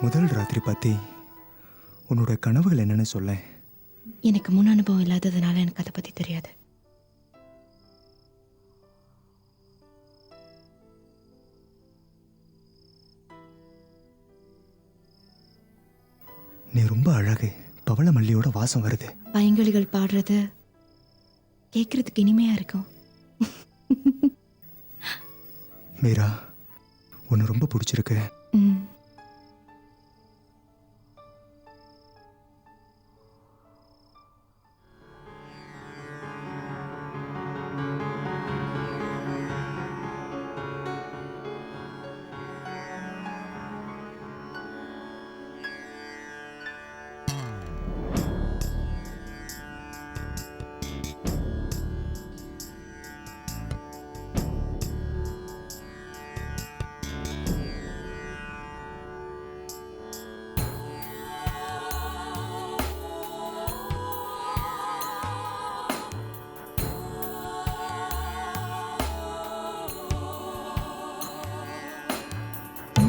முதல் ராத்திரி பற்றி உன்னோட கனவுகள் என்னன்னு சொல்ல. எனக்கு முன் அனுபவம் இல்லாததுனால எனக்கு அதை பற்றி தெரியாது. நீ ரொம்ப அழகு. பவள மல்லியோட வாசம் வருது. பைங்கிளிகள் பாடுறது கேட்கறதுக்கு இனிமையா இருக்கும். மீரா, உன்னை ரொம்ப பிடிச்சிருக்கு. ம்.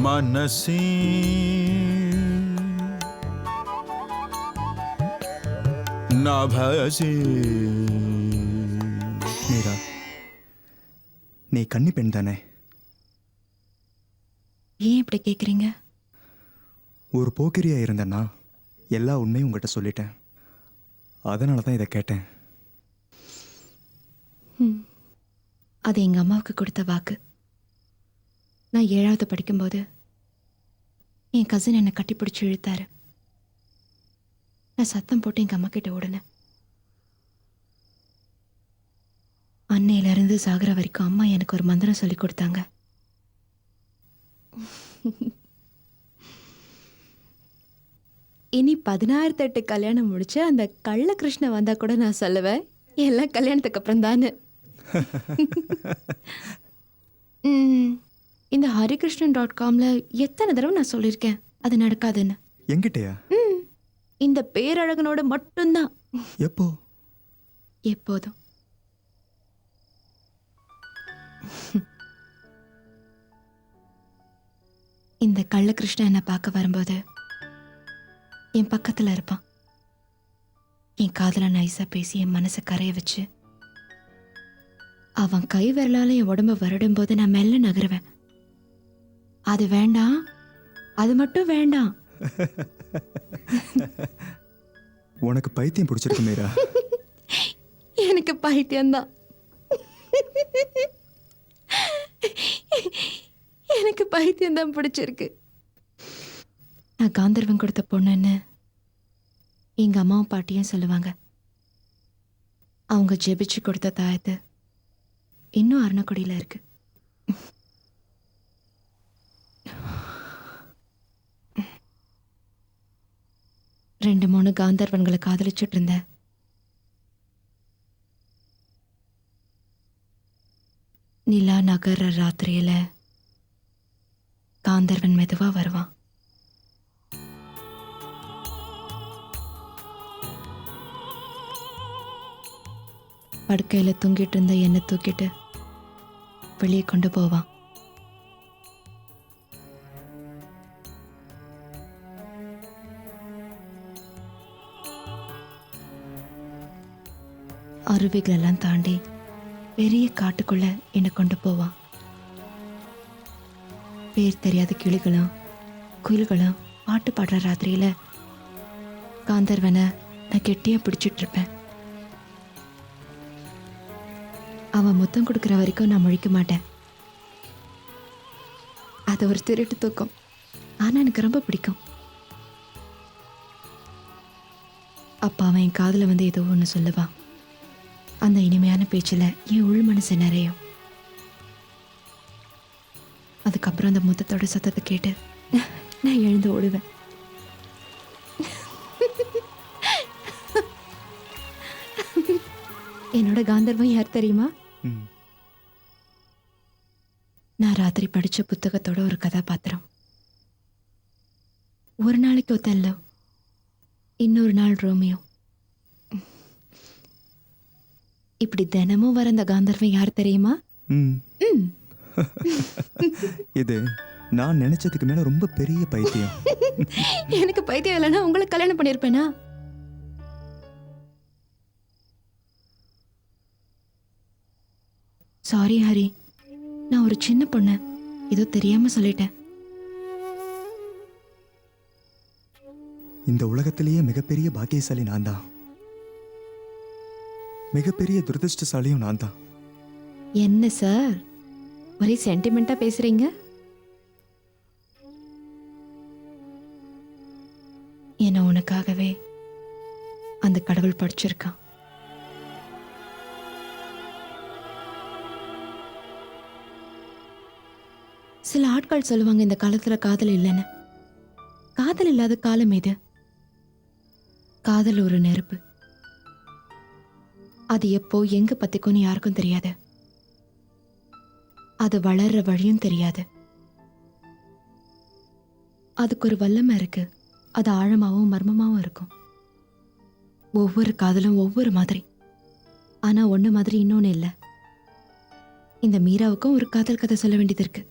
मनसी नभसी. மீரா, நீ கன்னி பெண் தானே? ஏன் இப்படி கேட்குறீங்க? ஒரு போக்கிரியா இருந்தேன்னா எல்லா உண்மையும் உங்ககிட்ட சொல்லிட்டேன். அதனால தான் இதை கேட்டேன். அது எங்கள் அம்மாவுக்கு கொடுத்த வாக்கு. நான் 7வது படிக்கும்போது என் கசின் என்னை கட்டிப்பிடிச்சு இழுத்தாரு. நான் சத்தம் போட்டு எங்கள் அம்மா கிட்ட ஓடினேன். அன்னையிலிருந்து சாகர வரைக்கும் அம்மா எனக்கு ஒரு மந்திரம் சொல்லி கொடுத்தாங்க. இனி 16 கல்யாணம் முடிச்சு அந்த கள்ள கிருஷ்ணன் வந்தா கூட நான் சொல்லுவேன், எல்லாம் கல்யாணத்துக்கு அப்புறம் தானே. இந்த harikrishnan.comல எத்தனை தடவை நான் சொல்லியிருக்கேன் அது நடக்காதுன்னு. என்கிட்டயா? இந்த பேரழகனோட மட்டும்தான். எப்போ? எப்போதும். இந்த கள்ளகிருஷ்ணன் என்னை பார்க்க வரும்போது என் பக்கத்துல இருப்பான். என் காதுல நைஸா பேசி என் மனசை கரைய வச்சு அவன் கை விரலால என் உடம்ப வருடும் போது நான் மெல்ல நகருவேன். அது வேண்டாம், அது மட்டும் வேண்டாம். உனக்கு பைத்தியம் பிடிச்சிருக்கு மீரா. எனக்கு பைத்தியம்தான். எனக்கு பைத்தியம்தான் பிடிச்சிருக்கு. நான் காந்தர்வன் கொடுத்த பொண்ணுன்னு எங்க அம்மாவும் பாட்டியும் சொல்லுவாங்க. அவங்க ஜெபிச்சு கொடுத்த தாயத்து இன்னும் அருணக்குடியில இருக்கு. ரெண்டு 3 காந்தர்வன்களை காதலிச்சுட்டு இருந்தேன். நிலா நகர ராத்திரியில காந்தர்வன் மெதுவா வருவான். படுக்கையில தூங்கிட்டு இருந்த என்னை தூக்கிட்டு வெளியே கொண்டு போவான். அருவிகளெல்லாம் தாண்டி பெரிய காட்டுக்குள்ள என்னை கொண்டு போவான். பேர் தெரியாத கிளிகளும் குயில்களும் பாட்டு பாடுற ராத்திரியில காந்தர்வனை நான் கெட்டியா பிடிச்சிட்டு இருப்பேன். அவன் முத்தம் கொடுக்குற வரைக்கும் நான் முழிக்க மாட்டேன். அது ஒரு திருட்டு தூக்கம். ஆனா எனக்கு ரொம்ப பிடிக்கும். அப்ப அவன் என் காதுல வந்து ஏதோ ஒன்று சொல்லுவான். அந்த இனிமையான பேச்சில் என் உள் மனசு நிறையும். அதுக்கப்புறம் அந்த முத்தத்தோட சத்தத்தை கேட்டு நான் எழுந்து ஓடுவேன். என்னோட காந்தர்வம் யார் தெரியுமா? நான் ராத்திரி படிச்ச புத்தகத்தோட ஒரு கதாபாத்திரம். ஒரு நாளைக்கு ஒத்தல்லோ, இன்னொரு நாள் ரோமியோ. இப்படி தினமும் வர அந்த காந்தர்வன் யார் தெரியுமா? இது நான் நினைச்சதுக்கு மேல ரொம்ப பெரிய பைத்தியம். எனக்கு பைத்தியம் இல்லைன்னா உங்களுக்கு கல்யாணம் பண்ணியிருப்பேனா? சாரி ஹரி, நான் ஒரு சின்ன பொண்ணு, ஏதோ தெரியாம சொல்லிட்டேன். இந்த உலகத்திலேயே மிகப்பெரிய பாக்கியசாலி நான் தான். மிகப்பெரிய துரதிருஷ்டசாலியும் நான் தான். என்ன சார் ஒரே சென்டிமெண்டா பேசுறீங்க? என்ன உனக்காகவே அந்த கடவுள் படிச்சிருக்கான். சில ஆட்கள் சொல்லுவாங்க இந்த காலத்துல காதல் இல்லைன்னு. காதல் இல்லாத காலம் இது. காதல் ஒரு நெருப்பு. அது எப்போ எங்க பத்திக்கும்னு யாருக்கும் தெரியாது. அது வளர்ற வழியும் தெரியாது. அதுக்கு ஒரு வல்லமை இருக்கு. அது ஆழமாவும் மர்மமாவும் இருக்கும். ஒவ்வொரு காதலும் ஒவ்வொரு மாதிரி. ஆனா ஒண்ணு மாதிரி இன்னொன்னு இல்லை. இந்த மீராவுக்கும் ஒரு காதல் கதை சொல்ல வேண்டியது இருக்கு.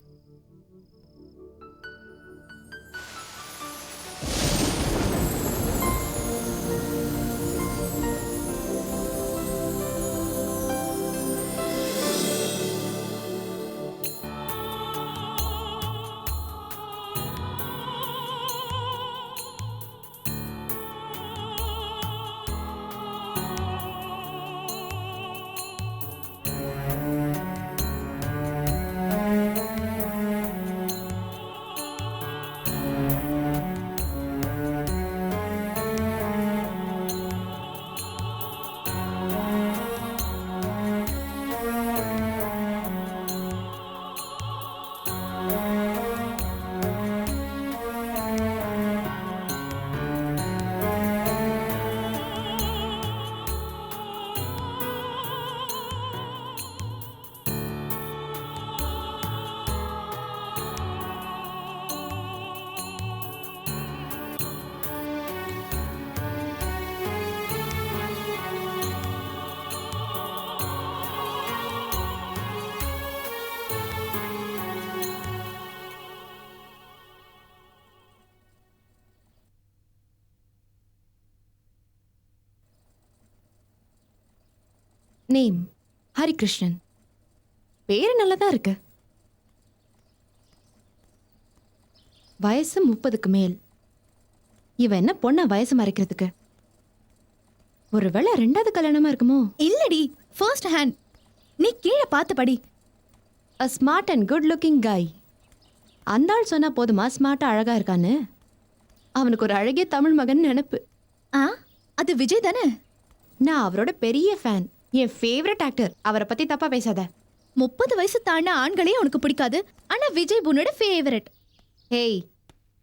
நேம் ஹரிகிருஷ்ணன். பேரு நல்லதா இருக்கு. வயசு 30க்கு மேல். இவ என்ன பொண்ண வயசு மறைக்கிறதுக்கு? ஒருவேளை 2வது கல்யாணமா இருக்குமோ? இல்லடி, ஃபர்ஸ்ட் ஹேண்ட். நீ கீழே பார்த்து படி. A smart and good looking guy. அந்த ஆள் சொன்னா போதுமா ஸ்மார்ட்டா அழகா இருக்கான்னு? அவனுக்கு ஒரு அழகிய தமிழ் மகன் நினைப்பு. ஆ, அது விஜய் தானே? நான் அவரோட பெரிய ஃபேன். என் ஃபேவரட் ஆக்டர். அவரை பத்தி தப்பா பேசாத. 30 வயசு தாண்ட ஆண்களே உனக்கு பிடிக்காது. ஆனா விஜய் உன்னோட ஃபேவரட். ஹேய்,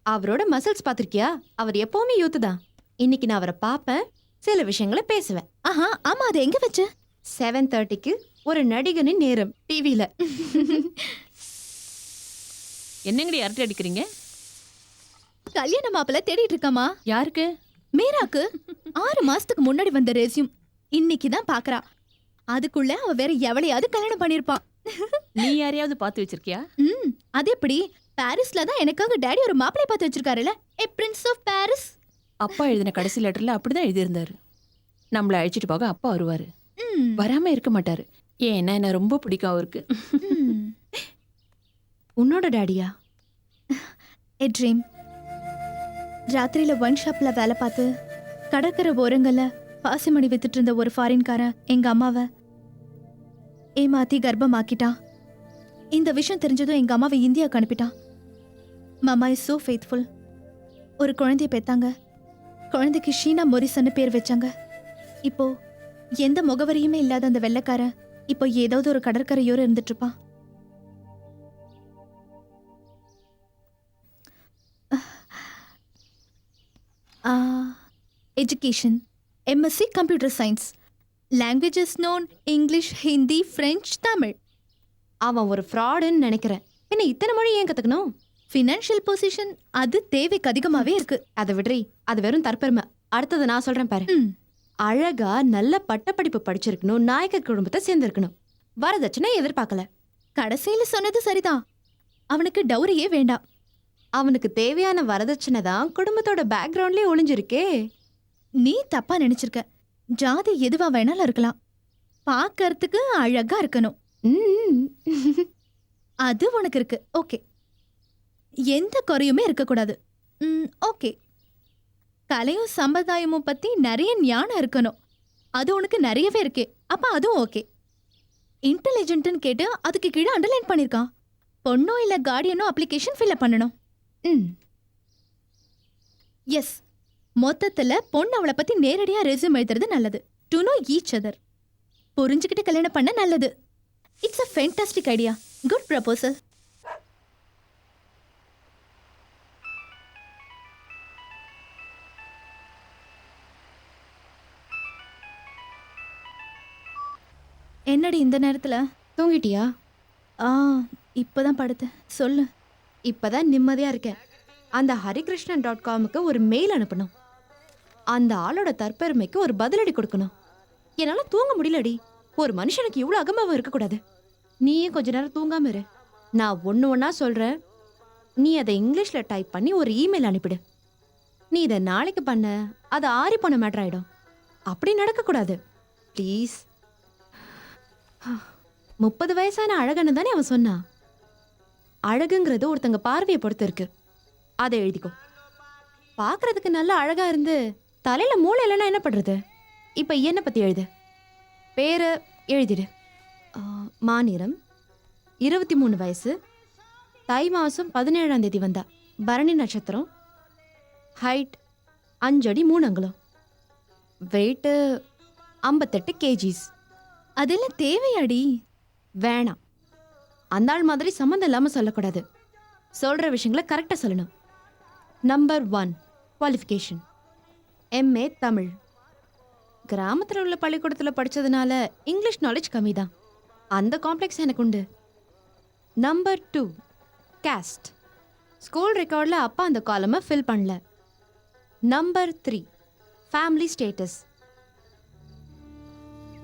அவரோட மசில்ஸ் பார்த்திருக்கியா? அவர் எப்பவுமே யூத் தான். இன்னைக்கு நான் அவரை பார்ப்பேன், சில விஷயங்களை பேசுவேன். ஆஹா, ஆமா, அது எங்க வச்ச? 7:30க்கு ஒரு நடிகனின் நேரம் டிவியில. என்னங்கடி அரட்டை அடிக்கிறீங்க? கல்யாண மாப்பிள்ள தேடிட்டு இருக்கமா? யாருக்கு? மீராக்கு 6 மாசத்துக்கு முன்னாடி வந்த ரெஸ்யூம் இன்னைக்கு தான் பாக்குறா. அதுக்குள்ள அவ வேற எவளையாவது கல்யாணம் பண்ணிருப்பான். நீ யாரையாவது பார்த்து வச்சிருக்கியா? அது எப்படி? பாரிஸ்ல தான் எனக்காக டாடி ஒரு மாப்பிள்ளை பார்த்து வச்சிருக்காருல்ல, ஏ பிரின்ஸ் ஆஃப் பாரிஸ். அப்பா எழுதின கடைசி லெட்டர்ல அப்படிதான் எழுதியிருந்தாரு. நம்மளை அழைச்சிட்டு போக அப்பா வருவாரு, வராம இருக்க மாட்டாரு. ஏன்னா என்ன ரொம்ப பிடிக்கும் அவருக்கு. உன்னோட டாடியா? ஏ ட்ரீம். ராத்திரியில ஒன் ஷாப்ல வேலை பார்த்து கடற்கரை ஓரங்கள்ல பாசிமணி வித்துட்டு இருந்த ஒரு ஃபாரின்காரன் எங்க அம்மாவை ஏமாத்தி கர்ப்பமாக்கிட்டான். இந்த விஷயம் தெரிஞ்சதும் எங்க அம்மாவை இந்தியாவுக்கு அனுப்பிட்டான். மாமா இஸ் சோ ஃபெய்த்ஃபுல். ஒரு குழந்தைய பெத்தாங்க. குழந்தைக்கு ஷீனா மொரிசன்னு பேர் வச்சாங்க. இப்போ எந்த முகவரியுமே இல்லாத அந்த வெள்ளைக்காரன் இப்போ ஏதாவது ஒரு கடற்கரையோர இருந்துட்டு இருப்பான். Education MSc computer science. Languages known English, Hindi, French, Tamil. அவன் ஒரு ஃப்ராடுன்னு நினைக்கிறேன். என்ன இத்தனை மொழி ஏன் கத்துக்கணும்? ஃபினான்ஷியல் பொசிஷன் அது தேவைக்கு அதிகமாவே இருக்கு. அதை விடுறி, அது வெறும் தற்பெருமை. அடுத்தது நான் சொல்றேன் பாரு. அழகா நல்ல பட்டப்படிப்பு படிச்சிருக்கணும், நாயக்க குடும்பத்தை சேர்ந்திருக்கணும், வரதட்சணை எதிர்பார்க்கல. கடைசியில சொன்னது சரிதான். அவனுக்கு டௌரியே வேண்டாம். அவனுக்கு தேவையான வரதட்சணை தான் குடும்பத்தோட பேக்ரவுண்ட்லயே ஒளிஞ்சிருக்கே. நீ தப்பா நினைச்சிருக்க. ஜாதி எதுவா வேணாலும் இருக்கலாம், பார்க்கறதுக்கு அழகா இருக்கணும். ம். அது உனக்கு இருக்கு. ஓகே. எந்த குறையுமே இருக்கக்கூடாது. ஓகே. கலையும் சம்பிரதாயமும் பத்தி நிறைய ஞானம் இருக்கணும். அது உனக்கு நிறையவே இருக்கே. அப்ப அதுவும் ஓகே. இன்டெலிஜென்ட்னு கேட்டு அதுக்கு கீழே அண்டர்லைன் பண்ணிருக்கான். பொண்ணோ இல்ல கார்டியனோ அப்ளிகேஷன் ஃபில் பண்ணணும். ம். எஸ். மொத்தத்துல பொண்ணு அவளை பத்தி நேரடியா ரெஸ்யூம் எழுதுறது நல்லது. To know each other. புரிஞ்சுக்கிட்டு கல்யாணம் பண்ண நல்லது. It's a fantastic idea. Good proposal. என்னடி இந்த நேரத்துல? தூங்கிட்டியா? ஆ, இப்பதான் படுத்தேன். சொல்லு. இப்பதான் நிம்மதியா இருக்கேன். அந்த harikrishnan.comக்கு ஒரு மெயில் அனுப்பணும். அந்த ஆளோட தற்பெருமைக்கு ஒரு பதிலடி கொடுக்கணும். என்னால தூங்க முடியலடி. ஒரு மனுஷனுக்கு இவ்வளவு அகம்பாவம் இருக்கக்கூடாது. நீயே கொஞ்ச நேரம் தூங்காம இரு. நான் ஒண்ணு ஒண்ணா சொல்றேன். நீ அதை இங்கிலீஷ்ல டைப் பண்ணி ஒரு இமெயில் அனுப்பிடு. நீ இதை நாளைக்கு பண்ண அது ஆறி போன மேட்டர் ஆயிடும். அப்படி நடக்கக்கூடாது ப்ளீஸ். 30 வயசான அழகன்னு தானே அவன் சொன்னான். அழகுங்கிறது ஒருத்தங்க பார்வையை பொறுத்து இருக்கு. அதை எழுதிக்கோ. பார்க்கறதுக்கு நல்ல அழகா இருந்து தலையில மூளை இல்லைன்னா என்ன பண்றது? இப்ப என்ன பத்தி எழுது. பேரை எழுதிடு. மாநிறம் 23 வயசு, தை மாசம் 17ஆம் தேதி வந்தா, பரணி நட்சத்திரம், ஹைட் 5 அடி 3 அங்குலம், வெயிட்டு 58 kgs. அதெல்லாம் தேவையாடி? வேணாம். அந்த ஆள் மாதிரி சம்மந்தம் இல்லாம சொல்லக்கூடாது. சொல்ற விஷயங்களை கரெக்டா சொல்லணும். Number 1 qualification MA Tamil. கிராமத்தில் உள்ள பள்ளிக்கூடத்தில் படித்ததுனால இங்கிலீஷ் நாலேஜ் கம்மி தான். அந்த காம்ப்ளெக்ஸ் எனக்கு உண்டு. Number 2 caste. ஸ்கூல் ரெக்கார்டில் அப்பா அந்த காலமை ஃபில் பண்ணல. Number 3 family status.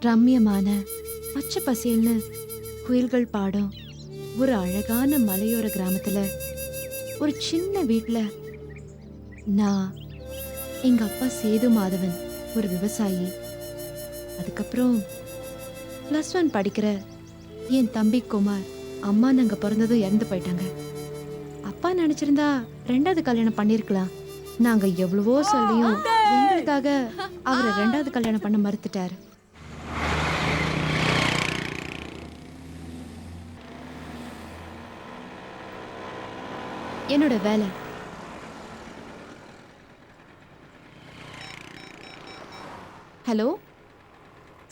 ரம்யமான பச்சை பசேல்னு குயில்கள் பாடும் ஒரு அழகான மலையோர கிராமத்தில் ஒரு சின்ன வீட்டில் நான், எங்கள் அப்பா சேது மாதவன் ஒரு விவசாயி, அதுக்கப்புறம் +1 படிக்கிற என் தம்பி குமார், அம்மா நாங்கள் பிறந்ததும் இறந்து போயிட்டாங்க. அப்பா நினச்சிருந்தா 2வது கல்யாணம் பண்ணியிருக்கலாம். நாங்கள் எவ்வளவோ சொல்லியும் எங்களுக்காக அவரை 2வது கல்யாணம் பண்ண மறுத்துட்டார். என்னோட வேலை ஹலோ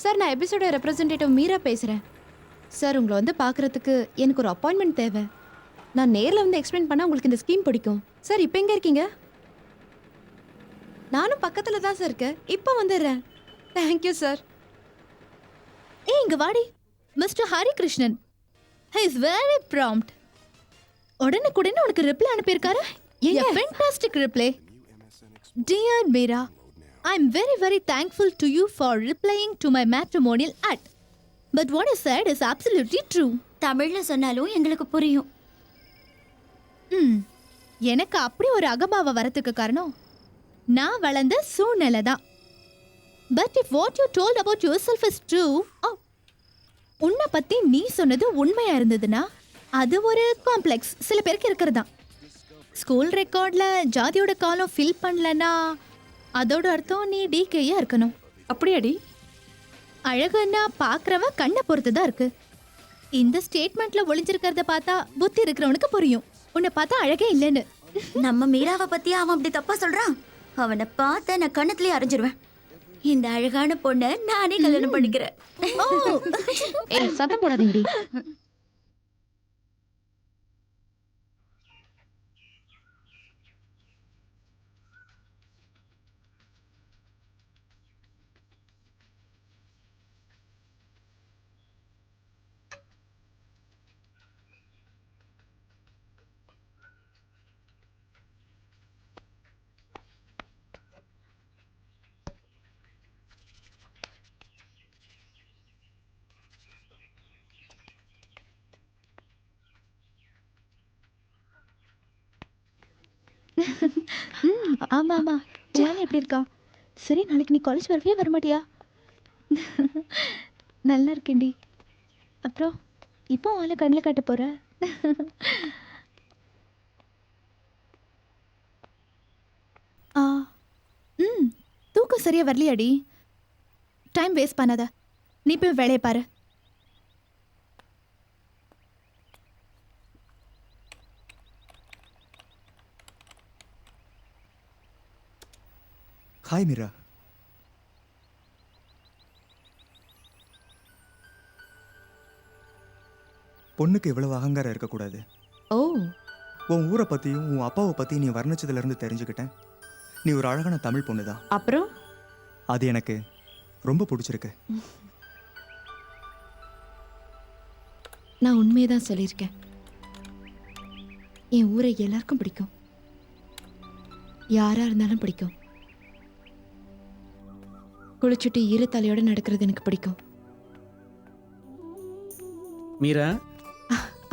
சார், நான் எபிசோட ரெப்ரசன்டேட்டிவ் மீரா பேசுகிறேன். சார், உங்களை வந்து பார்க்குறதுக்கு எனக்கு ஒரு அப்பாயின்மெண்ட் தேவை. நான் நேரில் வந்து எக்ஸ்பிளைன் பண்ணால் உங்களுக்கு இந்த ஸ்கீம் பிடிக்கும். சார், இப்போ எங்கே இருக்கீங்க? நானும் பக்கத்தில் தான் சார் இருக்கேன். இப்போ வந்துடுறேன். Thank you sir. இங்க வாடி. Mister Harikrishnan. He is very prompt. உடனுக்குடனே உனக்கு ரிப்ளை அனுப்பியிருக்காரு. ஏங்க? Fantastic reply. Dear Meera, I am very very thankful to you for replying to my matrimonial ad. But what you said is absolutely true. தமிழ்ல சொன்னாலும் எங்களுக்கு புரியும். எனக்கு அப்படி ஒரு அகபாவம் வரத்துக்கு காரணம் நான் வளர்ந்த சூழ்நிலை தான். But if what you told about yourself is true, உன்னை பத்தி நீ சொன்னது உண்மையா இருந்ததுன்னா அது ஒரு காம்ப்ளெக்ஸ் சில பேருக்கு இருக்கிறதா. ஸ்கூல் ரெக்கார்ட்ல ஜாதியோட காலம் ஃபில் பண்ணலன்னா அதோட அர்த்தம் நீ டிகேயா இருக்கணும். அப்படியாடி? அழகுன்னா பார்க்கறவன் கண்ணை பொறுத்து தான் இருக்கு. இந்த ஸ்டேட்மெண்ட்ல ஒளிஞ்சிருக்கிறத பார்த்தா புத்தி இருக்கிறவனுக்கு புரியும் உன்னை பார்த்தா அழகே இல்லைன்னு. நம்ம மீராவை பத்தி அவன் அப்படி தப்பா சொல்றான். அவனை பார்த்த நான் கண்ணத்திலே அரைஞ்சிருவேன். இந்த அழகான பொண்ணை நானே கல்யாணம் பண்ணிக்கிறேன். ஏய், சத்தம் போடாதீங்கடி. ஆமா ஆமா. ஜானி எப்படி இருக்கா? சரி, நாளைக்கு நீ காலேஜ் வரவே வரமாட்டியா? நல்லா இருக்கேன்டி. அப்புறம் இப்போ ஆளை கண்ணில் காட்ட போற? ஆ ம் தூக்கம் சரியா வரலையாடி? டைம் வேஸ்ட் பண்ணாத, நீ போய் வேலையை பாரு. ஹாய் மீரா. பொண்ணுக்கு இவ்வளவு அகங்காரம் இருக்கக்கூடாது. ஓ, உன் ஊரை பற்றியும் உன் அப்பாவை பற்றியும் நீ வர்ணிச்சதுலேருந்து தெரிஞ்சுக்கிட்டேன். நீ ஒரு அழகான தமிழ் பொண்ணு தான். அப்புறம் அது எனக்கு ரொம்ப பிடிச்சிருக்கு. நான் உண்மையை தான் சொல்லியிருக்கேன். என் ஊரை எல்லாருக்கும் பிடிக்கும். யாரா இருந்தாலும் பிடிக்கும். குளிச்சுட்டு இரு தலையோட நடக்கிறது எனக்கு பிடிக்கும். மீரா,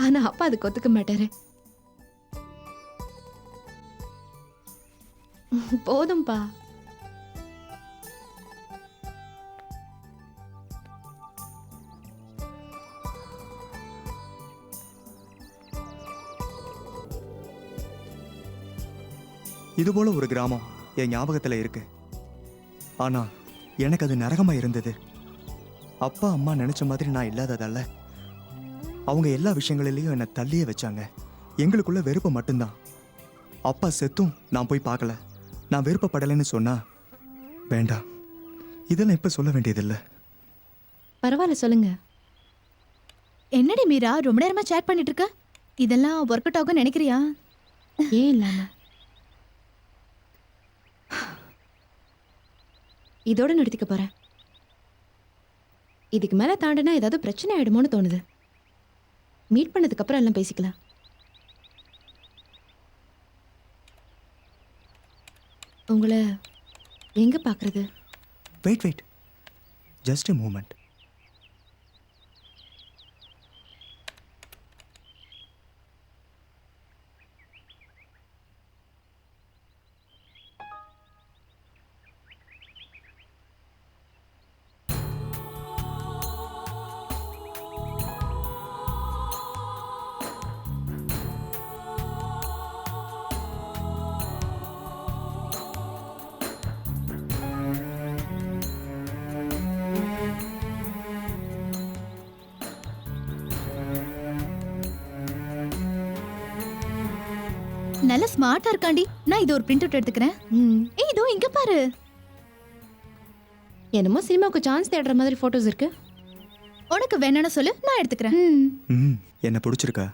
ஆனா அப்பா அதுக்கு ஒத்துக்க மாட்டாரு. போதும்பா. இது போல ஒரு கிராமம் என் ஞாபகத்தில் இருக்கு. ஆனா எனக்கு அது நரகமா இருந்தது. அப்பா அம்மா நினைச்ச மாதிரி நான் இல்லாததால அவங்க எல்லா விஷயங்களிலையும் என்னை தள்ளியே வச்சாங்க. எங்களுக்குள்ள வெறுப்பு மட்டும்தான். அப்பா செத்தும் நான் போய் பார்க்கல. நான் விருப்பப்படலைன்னு சொன்னா வேண்டாம், இதெல்லாம் இப்ப சொல்ல வேண்டியதில்லை. பரவாயில்ல, சொல்லுங்க. என்னடி மீரா, ரொம்ப நேரமா சேட் பண்ணிட்டு இருக்க? இதெல்லாம் ஒர்க் அவுட் ஆகும் நினைக்கிறியா? ஏன் இல்லாம? இதோட நிறுத்திக்க போறேன். இதுக்கு மேல தாண்டினா ஏதாவது பிரச்சனை ஆயிடுமோன்னு தோணுது. மீட் பண்ணதுக்கு அப்புறம் எல்லாம் பேசிக்கலாம். உங்களை எங்க பாக்குறது? Wait, just a moment. நல்ல ஸ்மார்ட்டா இருக்காண்டி. நான் இது ஒரு பிரிண்ட் அவுட் எடுத்துக்கிறேன். ஏய், இதோ இங்க பாரு. என்னமோ சினிமாவுக்கு சான்ஸ் தேடுற மாதிரி போட்டோஸ் இருக்கு. உனக்கு வேணும்னு சொல்லு, நான் எடுத்துக்கிறேன். என்ன பிடிச்சிருக்கா?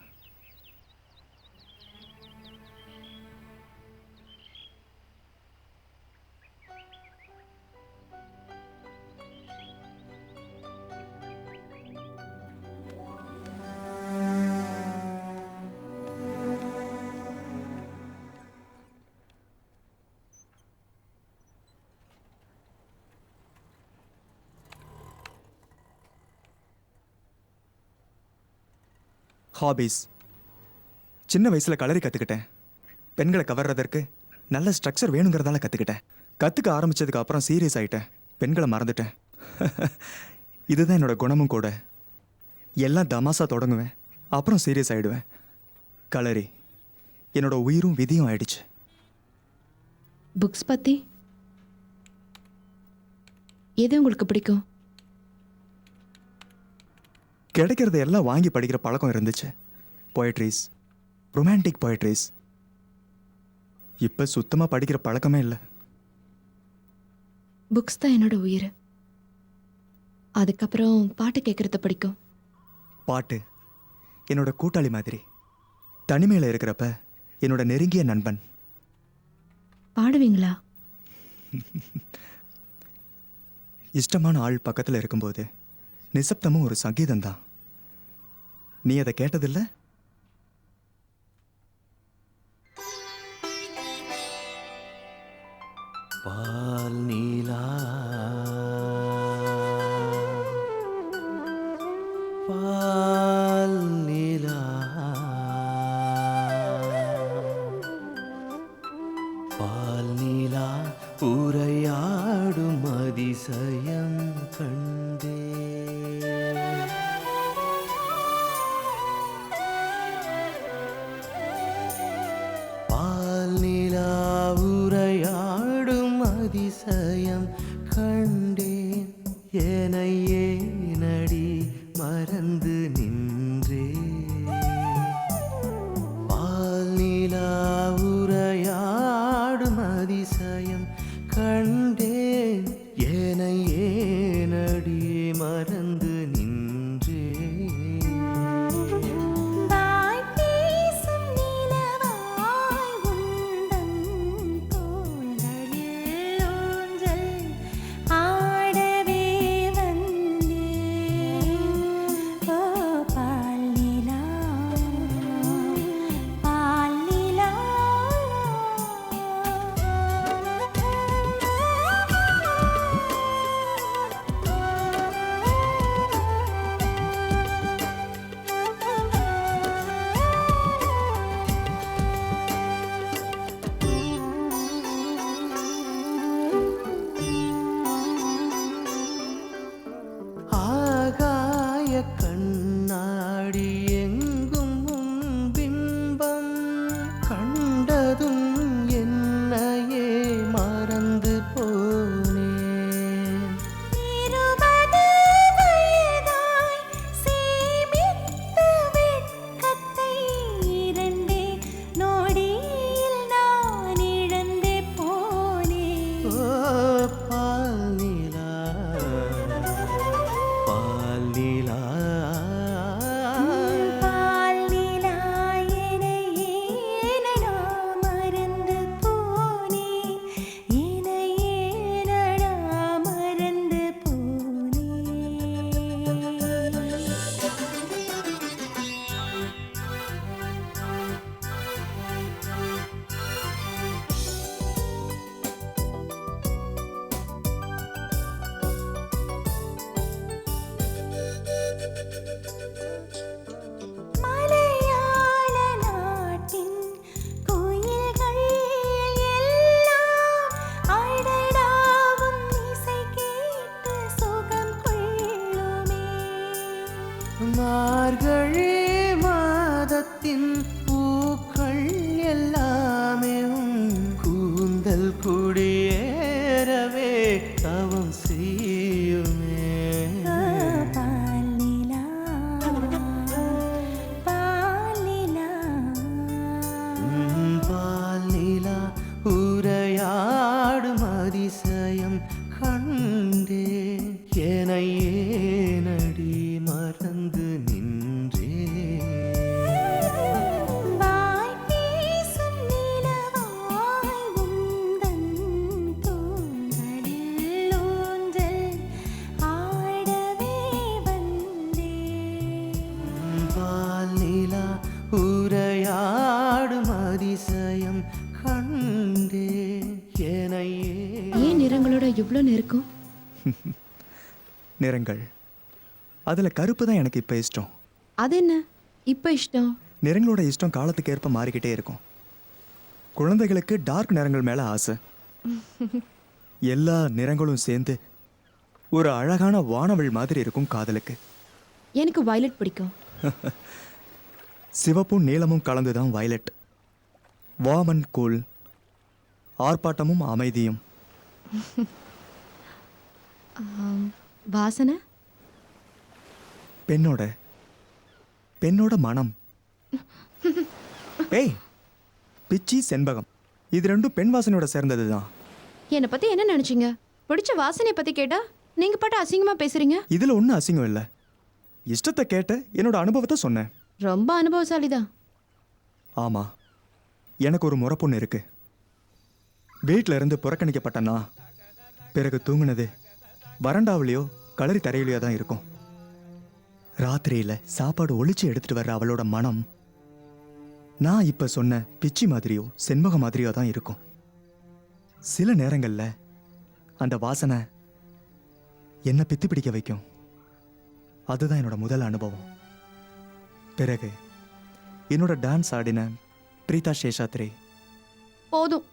ஹாபீஸ். சின்ன வயசுல கலரி கற்றுக்கிட்டேன். பெண்களை கவர்றதற்கு நல்ல ஸ்ட்ரக்சர் வேணுங்கிறதால கற்றுக்கிட்டேன். கற்றுக்க ஆரம்பிச்சதுக்கு அப்புறம் சீரியஸ் ஆயிட்டேன். பெண்களை மறந்துட்டேன். இதுதான் என்னோட குணமும் கூட. எல்லாம் தமாசா தொடங்குவேன், அப்புறம் சீரியஸ் ஆயிடுவேன். கலரி என்னோட உயிரும் விதியும் ஆயிடுச்சு. புக்ஸ் பத்தி எது உங்களுக்கு பிடிக்கும்? கிடைக்கிறத எல்லாம் வாங்கி படிக்கிற பழக்கம் இருந்துச்சு. Poetries, romantic poetries. இப்போ சுத்தமாக படிக்கிற பழக்கமே இல்லை. புக்ஸ் தான் என்னோட உயிர். அதுக்கப்புறம் பாட்டு கேட்கறது பிடிக்கும். பாட்டு என்னோட கூட்டாளி மாதிரி. தனிமையில் இருக்கிறப்ப என்னோட நெருங்கிய நண்பன். பாடுவீங்களா? இஷ்டமான ஆள் பக்கத்தில் இருக்கும்போது நிசப்தமும் ஒரு சங்கீதம் தான். நீ அதை கேட்டதில்ல? பால் நீலா பால் நீலா உரையாடும் அதிசயம் கண்டே. பால் நிலா உரையாடும் அதிசயம் கண்டேன். ஏனையே நடி மறந்து நின்றே. பால் நிலா உரையாடும் அதிசயம் கண்டேன். ஏனையே நடி மறந்து நின்றே. ஆகாய கண்ணாடி எங்கும் உன் பிம்பம் கண்டதும் என்னையே மறந்து போனேன். ஓ பால் நிலா பால் நிலா மார்கழி மாதத்தின் பூக்கள் எல்லாமே உன் கூந்தல் குடியேறவே தவம் செய்யுமே. பால் நிலா உரையாடும் அதிசயம் கண்டே. ஏனையே நடி மறந்து நின்றே. பால் நிலா உரையாடும் அதிசயம் கண்டே. ஏனையே ஏன் நிறங்களோட இவ்வளோ நெருக்கம்? நிறங்கள் அதில் கருப்பு தான் எனக்கு இப்போ இஷ்டம். அது என்ன இப்போ இஷ்டம்? நிறங்களோட இஷ்டம் காலத்துக்கு ஏற்ப மாறிக்கிட்டே இருக்கும். குழந்தைகளுக்கு டார்க் நிறங்கள் மேலே ஆசை. எல்லா நிறங்களும் சேர்ந்து ஒரு அழகான வானவில் மாதிரி இருக்கும் காதலுக்கு. எனக்கு வயலட் பிடிக்கும். சிவப்பும் நீலமும் கலந்து தான் வயலட். வாமன் கூல், ஆர்ப்பாட்டமும் அமைதியும். வாசனை பெண்ணோட மனம். ஏய், பிச்சி செண்பகம் இது ரெண்டும் பெண் வாசனையோட சேர்ந்தது தான். என்னை பற்றி என்ன நினச்சிங்க? பிடிச்ச வாசனையை பற்றி கேட்டா நீங்கள் பாட்டு அசிங்கமாக பேசுகிறீங்க. இதில் ஒன்றும் அசிங்கம் இல்லை. இஷ்டத்தை கேட்ட என்னோட அனுபவத்தை சொன்னேன். ரொம்ப அனுபவசாலி தான். ஆமாம், எனக்கு ஒரு முறை பொண்ணு இருக்கு. வீட்டில் இருந்து புறக்கணிக்கப்பட்டனா பிறகு தூங்குனது வறண்டாவிலையோ களரி தரையிலையோ தான் இருக்கும். ராத்திரியில் சாப்பாடு ஒளிச்சு எடுத்துட்டு வர்ற அவளோட மனம் நான் இப்போ சொன்ன பிச்சி மாதிரியோ செண்பக மாதிரியோ தான் இருக்கும். சில நேரங்களில் அந்த வாசனை என்ன பித்து பிடிக்க வைக்கும். அதுதான் என்னோட முதல் அனுபவம். பிறகு என்னோட டான்ஸ் ஆடின பிரீதா சேஷாத்ரி. போதும்.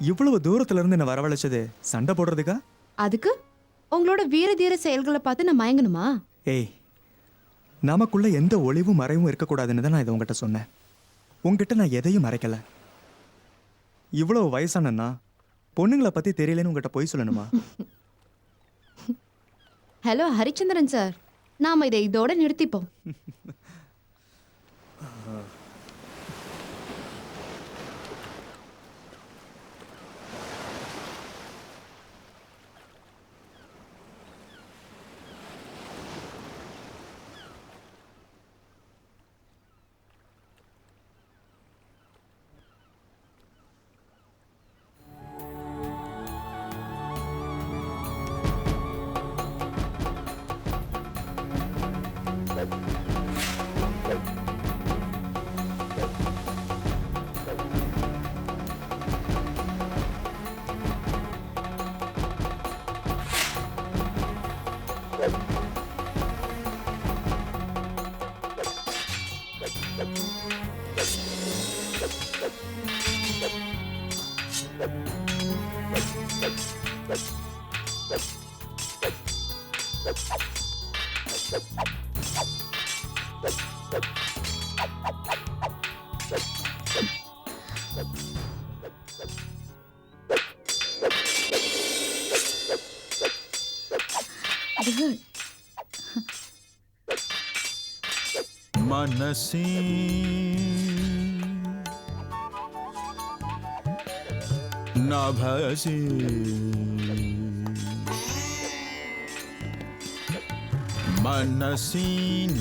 இவ்வளவு தூரத்துல இருந்து என்ன வரவழைச்சது சண்டை போடுறதுக்கா? அதுக்கு உங்களோட வீர தீர செயல்களை பார்த்து நான் மயங்கணுமா? ஏய், நமக்குள்ள எந்த ஒளிவும் மறைவும் இருக்கக்கூடாதுன்னு தான் நான் இதை உங்ககிட்ட சொன்னேன். உங்ககிட்ட நான் எதையும் மறைக்கல. இவ்வளவு வயசானன்னா பொண்ணுங்களை பத்தி தெரியலன்னு உங்ககிட்ட போய் சொல்லணுமா? ஹலோ ஹரிச்சந்திரன் சார், நாம இதை இதோட நிறுத்திப்போம். मनसी नभसी मनसी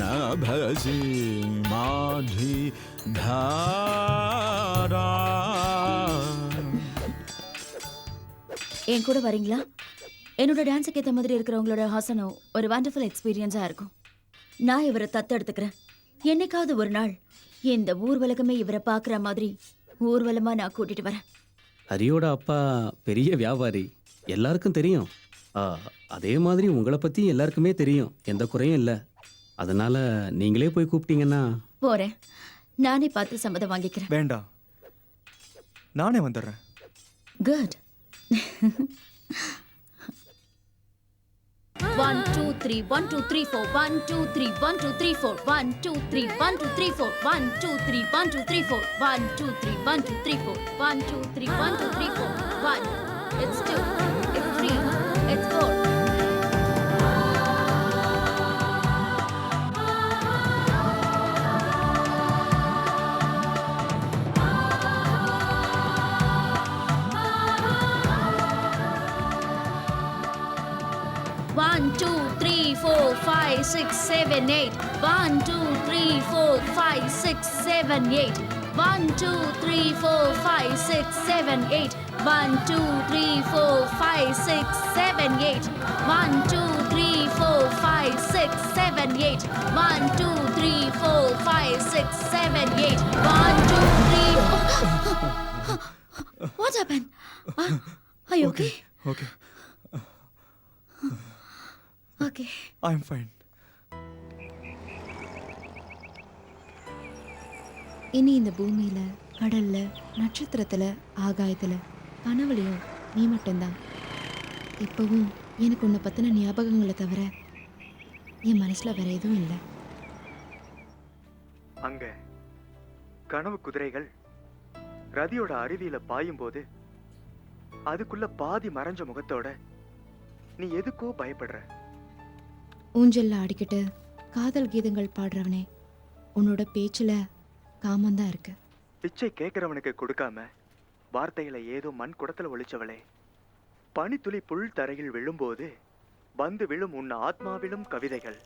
नभसी माधी धारा. என் கூட வரீங்களா? என்னோட டான்ஸுக்கு ஏற்ற மாதிரி இருக்கிறவங்களோட ஹாசனம் ஒரு வண்டர்ஃபுல் எக்ஸ்பீரியன்ஸாக இருக்கும். நான் இவரை தத்தெடுத்துக்கிறேன். என்னைக்காவது ஒரு நாள் இந்த ஊர்வலகமே இவரை பார்க்குற மாதிரி ஊர்வலமாக நான் கூட்டிட்டு வரேன். ஹரியோட அப்பா பெரிய வியாபாரி, எல்லாருக்கும் தெரியும். அதே மாதிரி உங்களை பற்றி எல்லாருக்குமே தெரியும், எந்த குறையும் இல்லை. அதனால நீங்களே போய் கூப்பிட்டீங்கன்னா போகிறேன். நானே பார்த்து சம்மதம் வாங்கிக்கிறேன். வேண்டாம், நானே வந்துடுறேன். Good. 1 2 3 1 2 3 4 1 2 3 1 2 3 4 1 2 3 1 2 3 4 1 2 3 1 2 3 4 1 2 3 1 2 3 4 1 2 3 1 2 3 4 1. It's 2, it's 3, it's 4. One, two, three, four, five, six, seven, eight. 1 2 3 4 5 6 7 8. 1 2 3 4 5 6 7 8. 1 2 3 4 5 6 7 8. 1 2 3 4 5 6 7 8. 1 2 3 4 5 6 7 8. 1 2 3. What happened? Are you okay? Okay, Okay. I am fine. இனி இந்த பூமியில, கடல்ல, நட்சத்திரத்துல, ஆகாயத்துல, கனவுலையும் நீ மட்டும்தான். இப்பவும் எனக்கு உன்னை பத்தின ஞாபகங்களை தவிர என் மனசுல வேற எதுவும் இல்லை. அங்க கனவு குதிரைகள் ரதியோட அருவியில பாயும் போது அதுக்குள்ள பாதி மறைஞ்ச முகத்தோட நீ எதுக்கோ பயப்படுற. ஊஞ்சல்ல ஆடிக்கிட்டு காதல் கீதங்கள் பாடுறவனே, உன்னோட பேச்சுல காமந்தான் இருக்கு. பிச்சை கேட்கறவனுக்கு கொடுக்காம வார்த்தைகளை ஏதோ மண் குடத்துல ஒளிச்சவளே, பனித்துளி புல் தரையில் விழும்போது வந்து விழும் உன் ஆத்மாவிலும் கவிதைகள்.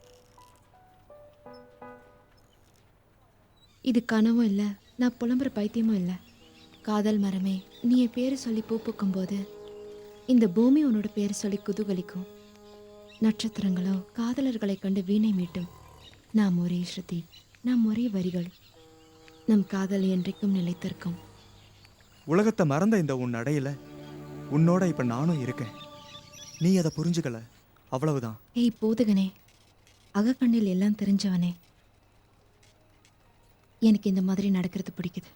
இது கனவும் இல்லை, நான் புலம்புற பைத்தியமும் இல்லை. காதல் மரமே, நீ என் பேரை சொல்லி பூ பூக்கும் போது இந்த பூமி உன்னோட பேரை சொல்லி குதூகலிக்கும். நட்சத்திரங்களோ காதலர்களை கண்டு வீணை மீட்டும். நாம் ஒரே ஸ்ருதி, நாம் ஒரே வரிகள், நம் காதல் என்றைக்கும் நிலைத்திருக்கும். உலகத்தை மறந்த இந்த உன் நடையில உன்னோட இப்ப நானும் இருக்கேன். நீ அதை புரிஞ்சுக்கல, அவ்வளவுதான். ஏய் போதுகனே, அகக்கண்ணில் எல்லாம் தெரிஞ்சவனே, எனக்கு இந்த மாதிரி நடக்கிறது பிடிக்குது.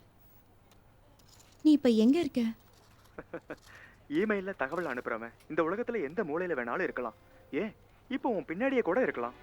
நீ இப்ப எங்க இருக்க? இமெயில்ல தகவல் அனுப்புறவன் இந்த உலகத்துல எந்த மூலையில வேணாலும் இருக்கலாம். ஏன் இப்போ உன் பின்னாடியே கூட இருக்கலாம்.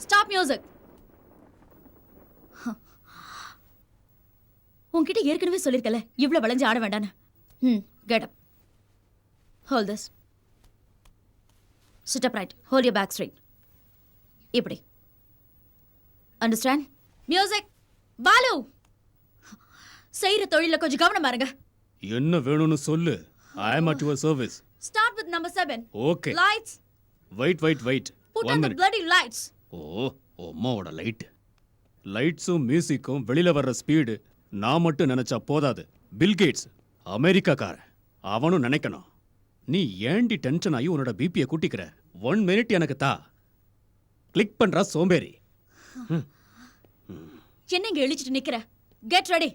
Stop music. உன்கிட்ட ஏற்கனவே சொல்லிருக்கல இவ்வளவு வளைஞ்சு ஆட வேண்டான்னு. Get up. Hold this. Sit upright. Hold your back straight. இப்படி. Understand? Music. பாலு. செய்யற தொழில கொஞ்சம் கவனமா இருங்க. என்ன வேணும்னு சொல்லு. I am at your service. Start with number 7. Okay. Lights. Wait. Put One on the minute. bloody lights. அம்மாவோட லைட்ஸும் மியூசிக்கும் வெளியில வர்ற ஸ்பீடு நான் மட்டும் நினைச்சா போதாது. பில்கேட்ஸ் அமெரிக்காக்காரன், அவனும் நினைக்கணும். நீ ஏண்டி டென்ஷன் ஆகி உன்னோட பிபியை கூட்டிக்கிற? 1 மினிட் எனக்கு தா. கிளிக் பண்றா சோம்பேறி. என்ன இங்க இழிச்சிட்டு நிக்கிற? Get ready.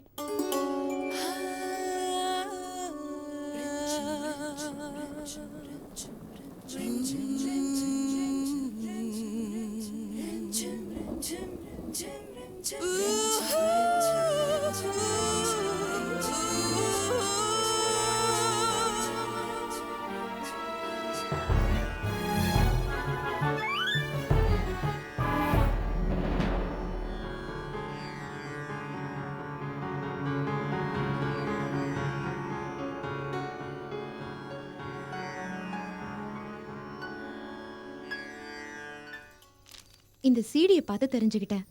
இந்த சீடியை பார்த்து தெரிஞ்சுக்கிட்டேன்.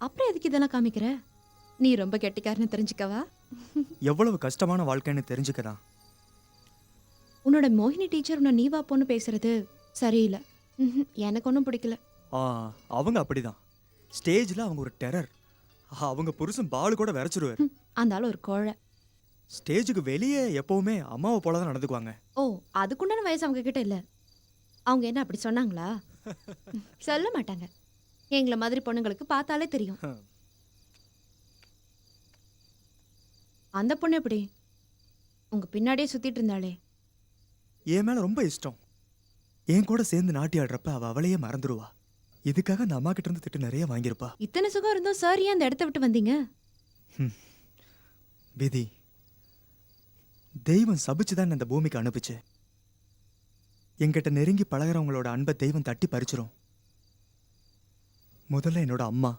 அப்புறம் எதுக்கு இதெல்லாம் காமிக்கிற? நீ ரொம்ப கெட்டிக்காரன்னு தெரிஞ்சுக்கவா? எவ்வளவு கஷ்டமான வாழ்க்கைன்னு தெரிஞ்சுக்கதான். உன்னோட மோகினி டீச்சர் உன்னை நீ வா பொண்ணு பேசுறது சரியில்லை. எனக்கு ஒன்றும் பிடிக்கல. அவங்க அப்படிதான். ஸ்டேஜில் அவங்க ஒரு டெரர். அவங்க புருஷன் பாலு கூட விரைச்சிருவார். அந்த ஆள் ஒரு கோழை. ஸ்டேஜுக்கு வெளியே எப்பவுமே அம்மாவை போல தான் நடந்துக்குவாங்க. ஓ, அதுக்குண்டான வயசு அவங்க கிட்ட இல்லை. அவங்க என்ன அப்படி சொன்னாங்களா? சொல்ல மாட்டாங்க. எங்களை மாதிரி பொண்ணுங்களுக்கு பார்த்தாலே தெரியும். அந்த பொண்ணு எப்படி உங்க பின்னாடியே சுத்திட்டு இருந்தாளே? என் மேல ரொம்ப இஷ்டம். என் கூட சேர்ந்து நாட்டி ஆடுறப்ப அவளையே மறந்துடுவா. இதுக்காக அந்த அம்மா கிட்ட இருந்து திட்டு நிறைய வாங்கியிருப்பா. இத்தனை சுகம் இருந்தோம் சார், ஏன் அந்த இடத்த விட்டு வந்தீங்க? விதி. தெய்வம் சபிச்சுதான் அந்த பூமிக்கு அனுப்பிச்சு. என்கிட்ட நெருங்கி பழகிறவங்களோட அன்பை தெய்வம் தட்டி பறிச்சிரும். முதல்ல என்னோட அம்மா,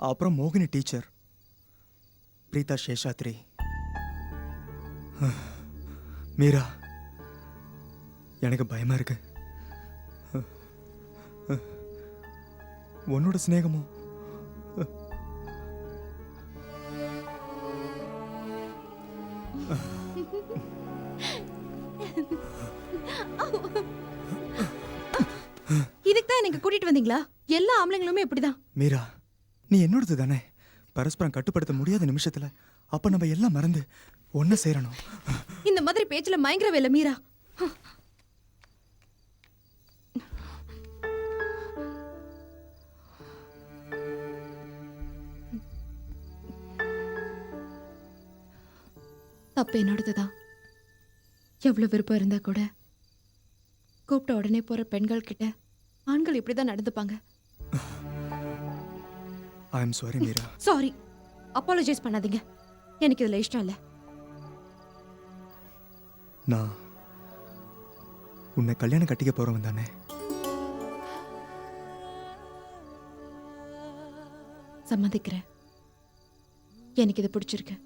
அப்புறம் மோகினி டீச்சர், பிரீதா சேஷாத்ரி, மீரா. எனக்கு பயமா இருக்கு. உன்னோட சிநேகமும் இதுக்கு தான் எனக்கு கூட்டிட்டு வந்தீங்களா? எல்லா ஆம்பளைங்களுமே இப்படிதான். மீரா, நீ என்னோடது தானே. பரஸ்பரம் கட்டுப்படுத்த முடியாத நிமிஷத்துல அப்ப நம்ம எல்லாம் மறந்து ஒன்ன சேரணும். இந்த மாதிரி பேச்சுல மயங்கரவே இல்லை மீரா. தப்பு என்னோடதுதான். எவ்வளவு விருப்பம் இருந்தா கூட கூப்பிட்ட உடனே போற பெண்கள் கிட்ட ஆண்கள் இப்படிதான் நடந்துப்பாங்க. I am sorry Meera. Sorry, apologise பண்ணாதீங்க. எனக்கு இதுல இஷ்டம் இல்லை. நான் உன்னை கல்யாணம் கட்டிக்க போறவன் தானே. சம்மதிக்கிறேன். எனக்கு இது பிடிச்சிருக்கு.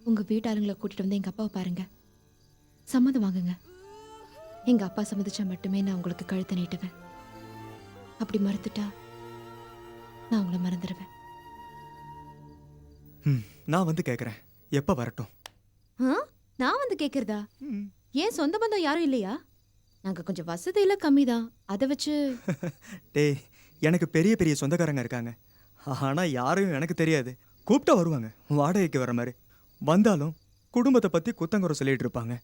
உங்க வீட்டாளுங்களை கூட்டிட்டு வந்து எங்க அப்பாவை பாருங்க. சம்மதம் வாங்குங்க. எங்க அப்பா சம்மதிச்சா மட்டுமே நான் உங்களுக்கு கழுத்தை நீட்டுவேன். அப்படி மறுத்துட்டா நான் உங்களை மறந்துடுவேன். நான் வந்து கேட்கறேன், எப்ப வரட்டும்? நான் வந்து கேக்குறதா? ஏன் சொந்த பந்தம் யாரும் இல்லையா? நாங்க கொஞ்சம் வசதியில கம்மி தான். அதை வச்சு டேய், எனக்கு பெரிய பெரிய சொந்தக்காரங்க இருக்காங்க. ஆனா யாரையும் எனக்கு தெரியாது. கூப்பிட்டா வருவாங்க, வாடகைக்கு வர மாதிரி. வந்தாலும் குடும்பத்தை பத்தி குத்தங்குறை சொல்லிட்டு இருப்பாங்க.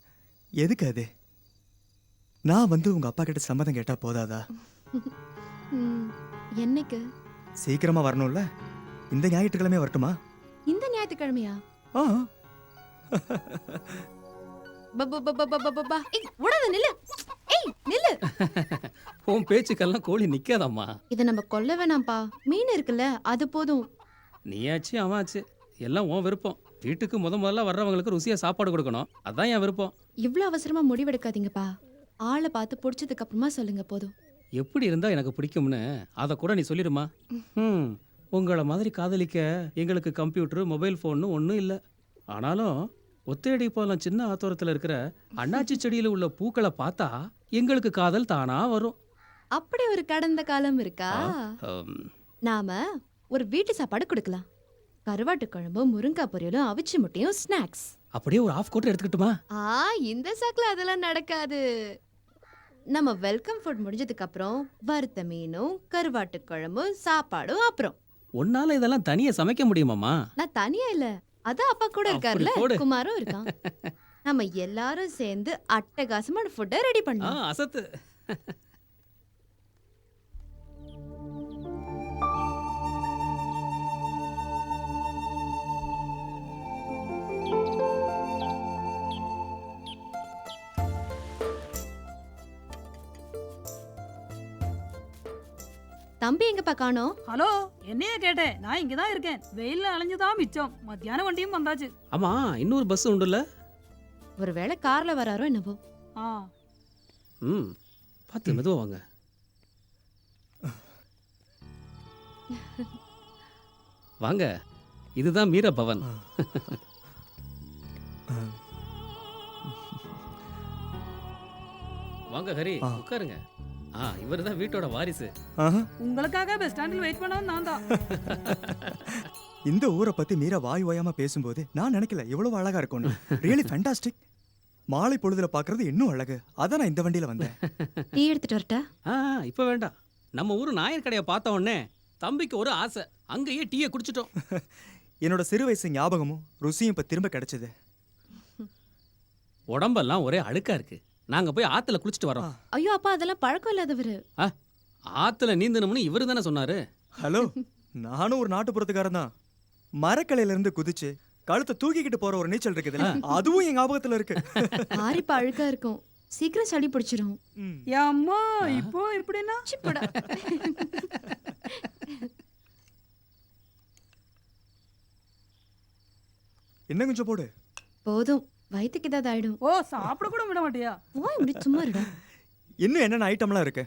எதுக்கு அது? நான் வந்து உங்க அப்பா கிட்ட சம்மதம் கேட்டா போதாதா? என்னைக்கு? சீக்கிரமா வரணும்ல. இந்த ஞாயிற்றுக்கிழமை வரட்டுமா? இந்த ஞாயிற்றுக்கிழமையா? ஆ, ஏய், ஓடாத நில்லு. ஏய், நில்லு. உன் பேச்சுக்கெல்லாம் கோழி நிக்காதம்மா. இதை நம்ம கொல்ல வேணாம்ப்பா. மீன் இருக்குல்ல, அது போதும். நீயாச்சு அவனாச்சு எல்லாம் உன் விருப்பம். வீட்டுக்கு முதல்ல வர்றவங்களுக்கு ருசியா சாப்பாடு கொடுக்கணும், அதான் என் விருப்பம். இவ்ளோ அவசரமா முடிவெடுக்காதீங்கப்பா. ஆளை பார்த்து பிடிச்சதுக்கு அப்புறமா சொல்லுங்க போதும். எப்படி இருந்தா எனக்கு பிடிக்கும்னு அதை கூட நீ சொல்லிடுமா? உங்களை மாதிரி காதலிக்க எங்களுக்கு கம்ப்யூட்டர் மொபைல் ஃபோன்னு ஒன்றும் இல்லை. ஆனாலும் ஒத்தையடி போலாம் சின்ன ஆத்தோரத்தில் இருக்கிற அண்ணாச்சி செடியில் உள்ள பூக்களை பார்த்தா எங்களுக்கு காதல் தானா வரும். அப்படி ஒரு கடந்த காலம் இருக்கா? ஆம். நாம ஒரு வீட்டு சாப்பாடு கொடுக்கலாம். கருவாட்டு குழம்பும் முருங்காய் பொரியலும் அவிச்சு முட்டையும் ஸ்நாக்ஸ். அப்படியே ஒரு ஆஃப் கோட்டை எடுத்துக்கிட்டுமா? இந்த சாக்குல அதெல்லாம் நடக்காது. நம்ம வெல்கம் ஃபுட் முடிஞ்சதுக்கு அப்புறம் வறுத்த மீனும் கருவாட்டு குழம்பும் சாப்பாடும் அப்புறம். உன்னால இதெல்லாம் தனியா சமைக்க முடியுமாம்மா? நான் தனியா இல்ல, அதான் அப்பா கூட இருக்காருல்ல, அப்படி போடு. குமாரும் இருக்கான். நம்ம எல்லாரும் சேர்ந்து அட்டகாசமான ஃபுட்டை ரெடி பண்ணலாம். அசத்து. தம்பி எங்கப்பா காணோம்? ஹலோ, என்னைய கேட்டேன். நான் இங்க தான் இருக்கேன். வெயில்ல அலைஞ்சுதான் மிச்சம். மத்தியான வண்டியும் வந்தாச்சு. ஆமா, இன்னொரு பஸ் உண்டுல்ல? ஒருவேளை கார்ல வராரோ என்னவோ. ஆ, பார்த்து மெதுவா வாங்க. வாங்க, இதுதான் மீரா பவன். வாங்க ஹரி, உட்காருங்க. இவர் தான் வீட்டோட வாரிசு. ஆஹா. உங்களுக்காக பஸ் ஸ்டாண்டில் வெயிட் பண்ணவும் நான் தான். இந்த ஊரை பத்தி மீரா வாய் ஓயாம பேசும்போது நான் நினைக்கல இவ்வளவு அழகா இருக்கும்னு. Really fantastic. மாலை பொழுதுல பாக்குறது இன்னும் அழகு. அதான் நான் இந்த வண்டியில வந்தேன். டீ எடுத்துட்டு வரட்டா? இப்ப வேண்டாம். நம்ம ஊர் நாயர் கடையை பார்த்த உடனே தம்பிக்கு ஒரு ஆசை, அங்கேயே டீயை குடிச்சிட்டோம். என்னோட சிறு வயசு ஞாபகமும் ருசியும் இப்ப திரும்ப கிடைச்சது. உடம்பெல்லாம் ஒரே அழுக்கா இருக்கு. நாங்க போய் ஆத்துல குளிச்சுட்டு வரோம். ஐயோ அப்பா, அதெல்லாம் பழக்கம் இல்லாதவரு. ஆத்துல நீந்தணும்னு இவரு தானே சொன்னாரு. ஹலோ, நானும் ஒரு நாட்டுப்புறத்துக்காரன் தான். மரக்கலையில இருந்து குதிச்சு கழுத்தை தூக்கிக்கிட்டு போற ஒரு நீச்சல் இருக்குதுல்ல, அதுவும் என் ஞாபகத்துல இருக்கு. ஆரிப்பா அழுக்கா இருக்கும், சீக்கிரம் சளி பிடிச்சிரும். அம்மா, இப்போ எப்படின்னா? சிப்படா. இன்னும் கொஞ்சம் போடு. போதும், வயிற்றுக்கு ஏதாவது ஆயிடும். ஓ, சாப்பிட கூட விட மாட்டியா? போய் இப்படி சும்மா இருடா. இன்னும் என்னென்ன ஐட்டம்லாம் இருக்கு?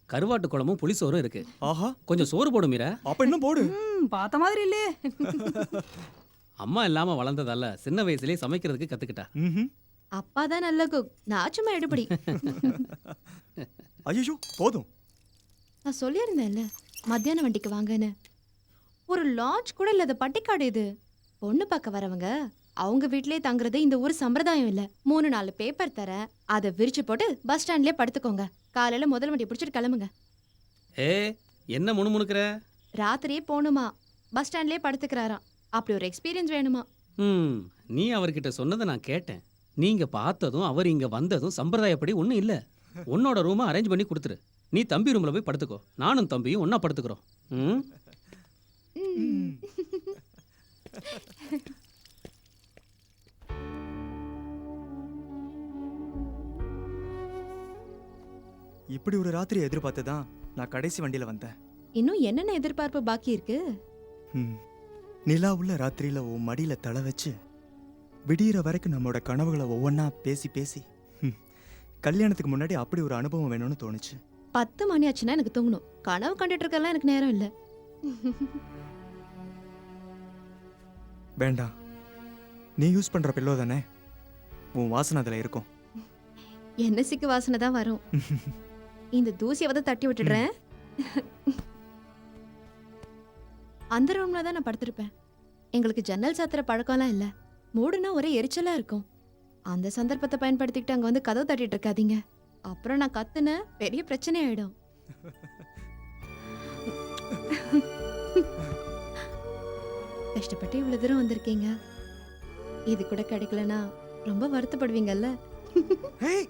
கருவாட்டு குழம்பும் புளிசோறும் இருக்கு. ஆஹா, கொஞ்சம் சோறு போடு மீரா. அப்ப இன்னும் போடு. பார்த்த மாதிரி இல்லையே. அம்மா இல்லாம வளர்ந்ததால சின்ன வயசுலயே சமைக்கிறதுக்கு கத்துக்கிட்டா. அப்பா தான் நல்ல குக், நான் சும்மா எடுபடி. ஐயோ போதும். நான் சொல்லியிருந்தேன்ல மத்தியான வண்டிக்கு வாங்கன்னு. ஒரு லாட்ஜ் கூட இல்லாத பட்டிக்காடு இது. பொண்ணு பார்க்க வரவங்க அவங்க வீட்லயே தங்குறது இந்த ஊர் சம்பிரதாயம் இல்ல. 3-4 பேப்பர் தரேன், அதை விரிச்சு போட்டு பஸ் ஸ்டாண்ட்லயே படுத்துக்கோங்க. காலையில முதல் வண்டி பிடிச்சிட்டு கிளம்புங்க. என்ன முணுமுணுக்கிற? ராத்திரியே போகணுமா, பஸ் ஸ்டாண்ட்லயே படுத்துக்கிறாராம். அப்படி ஒரு எக்ஸ்பீரியன்ஸ் வேணுமா? நீ அவர்கிட்ட சொன்னதை நான் கேட்டேன். நீங்க பார்த்ததும் அவர் இங்க வந்ததும் சம்பிரதாயப்படி ஒண்ணும் இல்ல. உன்னோட ரூமை அரேஞ்ச் பண்ணி கொடுத்துரு. நீ தம்பி ரூம்ல போய் படுத்துக்கோ. நானும் தம்பியும் ஒன்னா படுத்துக்கிறோம். இப்படி ஒரு ராத்திரி எதிர்பார்த்து தான் நான் கடைசி வண்டியில வந்தேன். இன்னும் என்னென்ன எதிர்பார்ப்பு பாக்கி இருக்கு? நிலா உள்ள ராத்திரியில உன் மடியில தலை வச்சு விடியிற வரைக்கும் நம்மளோட கனவுகளை ஒவ்வொன்றா பேசி பேசி கல்யாணத்துக்கு முன்னாடி அப்படி ஒரு அனுபவம் வேணும்னு தோணுச்சு. 10 மணி ஆச்சுன்னா எனக்கு தூங்கணும். கனவு கண்டுட்டு இருக்கலாம், எனக்கு நேரம் இல்லை. வேண்டாம், நீ யூஸ் பண்ற பில்லோ தானே, உன் வாசனை அதுல இருக்கும். என்ன சிக்கு வாசனை தான் வரும். இந்த தூசியை வந்து தட்டி விட்டுடுறேன். அந்த ரூம்ல தான் நான் படுத்திருப்பேன். எங்களுக்கு ஜன்னல் சாத்துற பழக்கம்லாம் இல்லை. மூடுனா ஒரே எரிச்சலா இருக்கும். அந்த சந்தர்ப்பத்தை பயன்படுத்திக்கிட்டு அங்க வந்து கதவு தட்டிட்டு இருக்காதீங்க. அப்புறம் நான் கத்துன பெரிய பிரச்சனை ஆயிடும். கஷ்டப்பட்டு இவ்வளவு தூரம் வந்திருக்கீங்க. இது கூட கிடைக்கலனா ரொம்ப வருத்தப்படுவீங்கல்ல? ஹேய்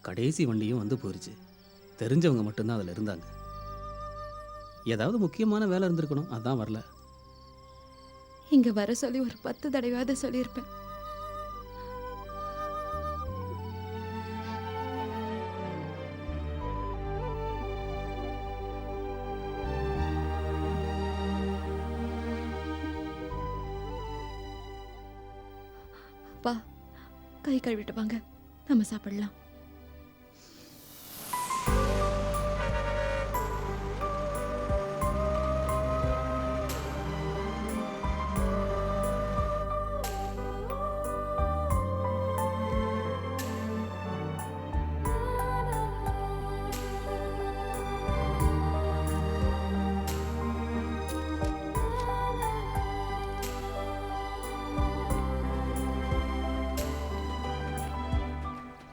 கடைசி வண்டியும் வந்து போயிருச்சு. தெரிஞ்சவங்க மட்டும்தான் அதில் இருந்தாங்க. ஏதாவது முக்கியமான வேலை இருந்திருக்கணும், அதான் வரல. இங்க வர சொல்லி ஒரு 10 தடவையாவது சொல்லியிருப்பேன். அப்பா, கை கழுவிட்டு வாங்க, நம்ம சாப்பிடலாம்.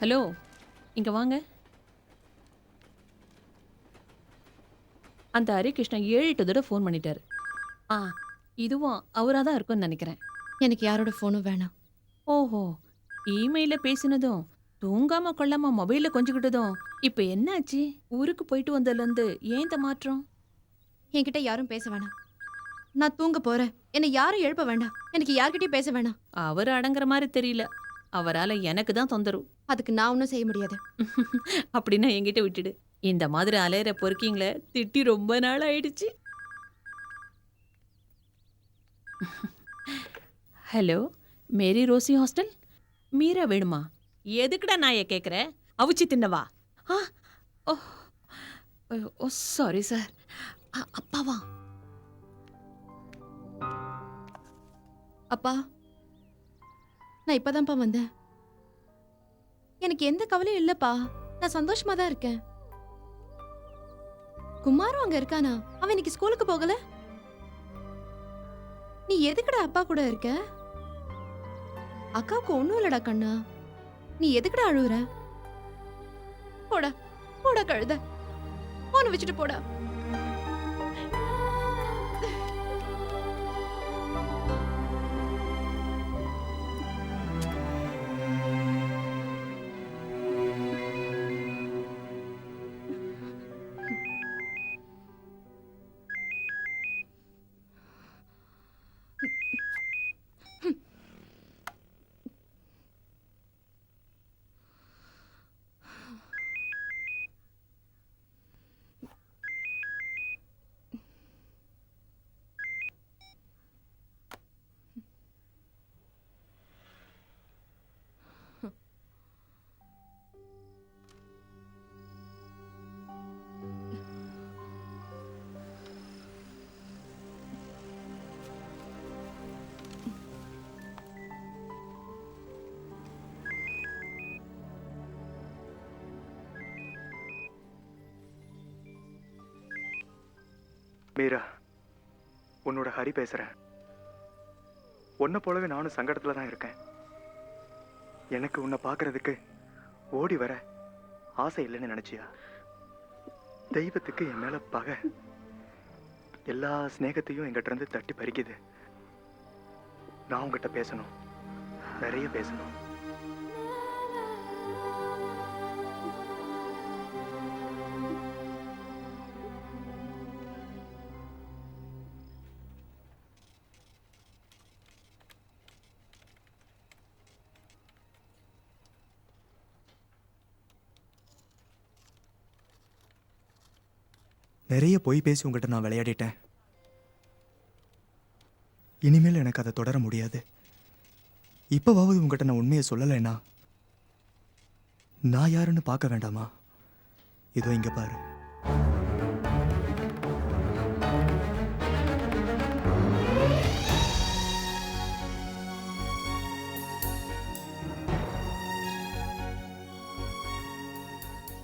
ஹலோ, இங்க வாங்க. அந்த ஹரிகிருஷ்ணன் 7-8 தடவை ஃபோன் பண்ணிட்டாரு. இதுவும் அவராக தான் இருக்கும்னு நினைக்கிறேன். எனக்கு யாரோட ஃபோனும் வேணாம். ஓஹோ, இமெயில பேசினதும் தூங்காம கொள்ளாம மொபைல்ல கொஞ்சிக்கிட்டதும் இப்போ என்னாச்சு? ஊருக்கு போயிட்டு வந்ததுலேருந்து ஏன் இந்த மாற்றம்? என்கிட்ட யாரும் பேச வேணாம். நான் தூங்க போறேன். என்னை யாரும் எழுப்ப வேண்டாம். எனக்கு யார்கிட்டயும் பேச வேணாம். அவர் அடங்குற மாதிரி தெரியல. அவரால் எனக்கு தான் தொந்தரவு. அதுக்கு நான் ஒன்றும் செய்ய முடியாது. அப்படின்னா என்கிட்ட விட்டுடு. இந்த மாதிரி அலையிற பொறுக்கிங்கள திட்டி ரொம்ப நாள் ஆயிடுச்சு. ஹலோ, மேரி ரோசி ஹாஸ்டல்? மீரா வேணுமா? எதுக்குடா நான் கேட்குறேன்? அவிச்சு தின்னவா? ஓ சாரி சார். அப்பாவா? அப்பா, நான் இப்பதான்ப்பா வந்தேன். எனக்கு எந்த கவலையும் இல்லப்பா. நான் சந்தோஷமா தான் இருக்கேன். குமாரும் அங்க இருக்கானா? அவன் இன்னைக்கு ஸ்கூலுக்கு போகல. நீ எதுக்குடா அப்பா கூட இருக்க? அக்காவுக்கு ஒண்ணும் இல்லடா கண்ணா. நீ எதுக்குடா அழுவுற? போடா போடா கழுத, போன வச்சுட்டு போடா. மீரா, உன்னோட ஹரி பேசுறேன். உன்னை போலவே நானும் சங்கடத்துல தான் இருக்கேன். எனக்கு உன்னை பார்க்கறதுக்கு ஓடி வர ஆசை இல்லைன்னு நினைச்சியா? தெய்வத்துக்கு என் மேல பகை. எல்லா ஸ்நேகத்தையும் எங்கிட்ட இருந்து தட்டி பறிக்குது. நான் உங்ககிட்ட பேசணும், நிறைய பேசணும். நிறைய பொய் பேசி உங்ககிட்ட நான் விளையாடிட்டேன். இனிமேல் எனக்கு அதை தொடர முடியாது. இப்போவாவது உங்ககிட்ட நான் உண்மையை சொல்லலைன்னா நான் யாருன்னு பார்க்க வேண்டாமா? இதோ இங்க பாரு.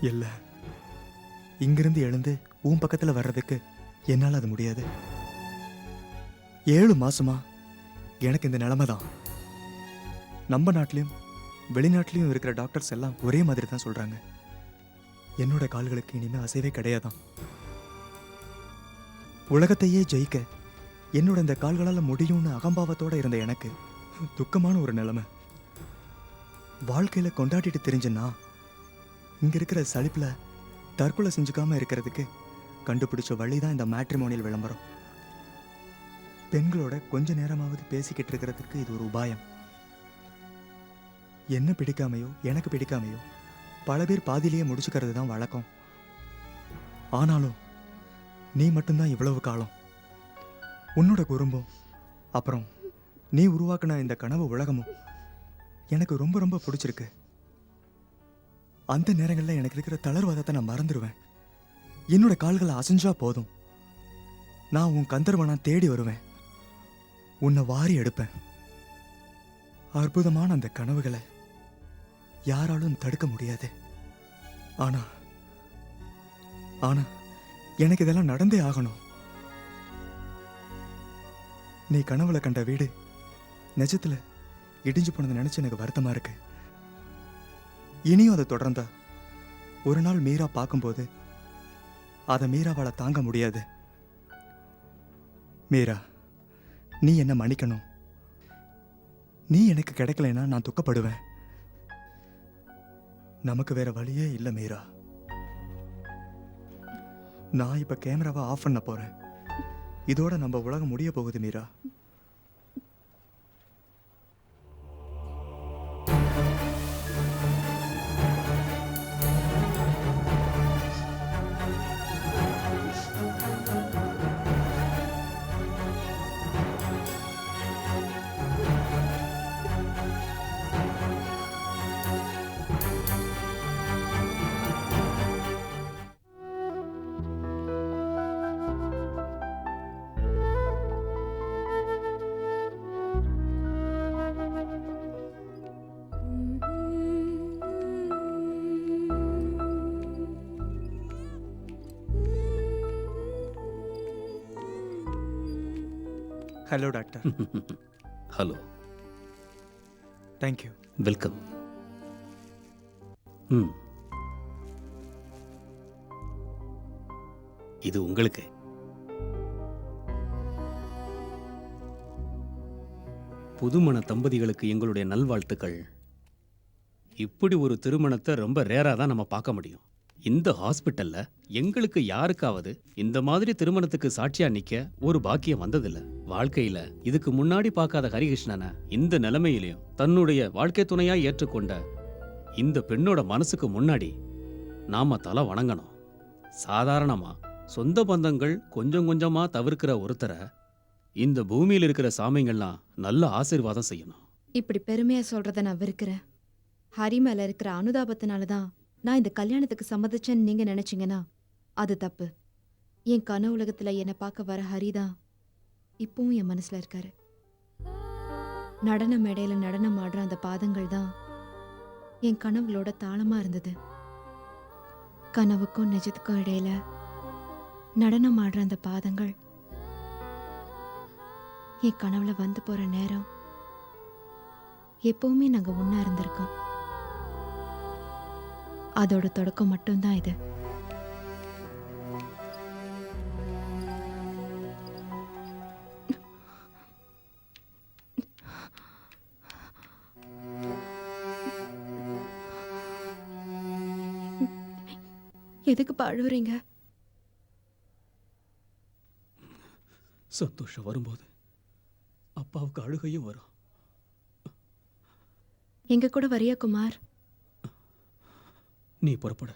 இல்ல, இங்கிருந்து எழுந்து உன் பக்கத்துல வர்றதுக்கு என்னால அது முடியாது. 7 மாசமா எனக்கு இந்த நிலைமை தான். நம்ம நாட்டிலையும் வெளிநாட்டிலையும் இருக்கிற டாக்டர்ஸ் எல்லாம் ஒரே மாதிரி தான் சொல்றாங்க. என்னோட கால்களுக்கு இனிமே அசைவே கிடையாதான். உலகத்தையே ஜெயிக்க என்னோட இந்த கால்களால முடியும்னு அகம்பாவத்தோட இருந்த எனக்கு துக்கமான ஒரு நிலைமை. வாழ்க்கையில கொண்டாடிட்டு தெரிஞ்சேன்னா இங்க இருக்கிற சலிப்புல தற்கொலை செஞ்சுக்காம இருக்கிறதுக்கு கண்டுபிடிச்ச வழிதான் இந்த மேட்ரிமோனியல் விளம்பரம். பெண்களோட கொஞ்ச நேரமாவது பேசிக்கிட்டு இருக்கிறதுக்கு இது ஒரு உபாயம். என்ன பிடிக்காமையோ எனக்கு பிடிக்காமையோ பல பேர் பாதியிலேயே முடிச்சுக்கிறது தான் வழக்கம். ஆனாலும் நீ மட்டும்தான் இவ்வளவு காலம். உன்னோட குறும்பும் அப்புறம் நீ உருவாக்கின இந்த கனவு உலகமும் எனக்கு ரொம்ப ரொம்ப பிடிச்சிருக்கு. அந்த நேரங்களில் எனக்கு இருக்கிற தளர்வாதத்தை நான் மறந்துடுவேன். என்னோட கால்களை அசைஞ்சா போதும், நான் உன் கந்தர்வனா தேடி வருவேன், உன்னை வாரி எடுப்பேன். அற்புதமான அந்த கனவுகளை யாராலும் தடுக்க முடியாது. ஆனா ஆனா எனக்கு இதெல்லாம் நடந்தே ஆகணும். நீ கனவுல கண்ட வீடு நிஜத்துல இடிஞ்சு போனதை நினைச்சு எனக்கு வருத்தமா இருக்கு. இனியும் அதை தொடர்ந்தா ஒரு நாள் மீரா பார்க்கும்போது அதை மீராவால தாங்க முடியாது. மீரா, நீ என்ன மன்னிக்கணும். நீ எனக்கு கிடைக்கலைன்னா நான் துக்கப்படுவேன். நமக்கு வேற வழியே இல்லை மீரா. நான் இப்ப கேமராவை ஆஃப் பண்ண போறேன். இதோட நம்ம உலகம் முடிய போகுது Meera. Hello doctor. Hello, thank you. Welcome. இது உங்களுக்கு. புதுமண தம்பதிகளுக்கு எங்களுடைய நல்வாழ்த்துக்கள். இப்படி ஒரு திருமணத்தை ரொம்ப ரேரா தான் நம்ம பார்க்க முடியும். இந்த ஹாஸ்பிட்டல்ல எங்களுக்கு யாருக்காவது இந்த மாதிரி திருமணத்துக்கு சாட்சியா நிக்க ஒரு பாக்கியம் வந்ததில்ல. வாழ்க்கையில இதுக்கு முன்னாடி பார்க்காத ஹரிகிருஷ்ணனை இந்த நிலைமையிலையும் தன்னுடைய வாழ்க்கை துணையா ஏற்றுக்கொண்ட இந்த பெண்ணோட மனசுக்கு முன்னாடி நாம தலை வணங்கணும். சாதாரணமா சொந்த பந்தங்கள் கொஞ்சம் கொஞ்சமா தவிர்க்கிற ஒருத்தரை இந்த பூமியில் இருக்கிற சாமிங்கள்லாம் நல்ல ஆசீர்வாதம் செய்யணும். இப்படி பெருமையா சொல்றத நான் வெறுக்கிறேன். ஹரி மேல இருக்கிற அனுதாபத்தினால தான் நான் இந்த கல்யாணத்துக்கு சம்மதிச்சேன்னு நீங்க நினைச்சீங்கன்னா அது தப்பு. என் கனவு உலகத்துல என்னை பார்க்க வர ஹரிதான் இப்பவும் என் மனசுல இருக்காரு. நடன மேடையில நடனம் ஆடுற அந்த பாதங்கள் தான் என் கனவுகளோட தாளமா இருந்தது. கனவுக்கும் நிஜத்துக்கும் இடையில நடனம் ஆடுற அந்த பாதங்கள் என் கனவுல வந்து போற நேரம் எப்பவுமே நாங்க ஒண்ணா இருந்திருக்கோம். அதோட தொடக்கம் மட்டும்தான் இது. எதுக்கு அழுவுறீங்க? சந்தோஷம் வரும்போது அப்பாவுக்கு அழுகையும் வரும். எங்க கூட வரியா குமார்? நீ புறப்பட.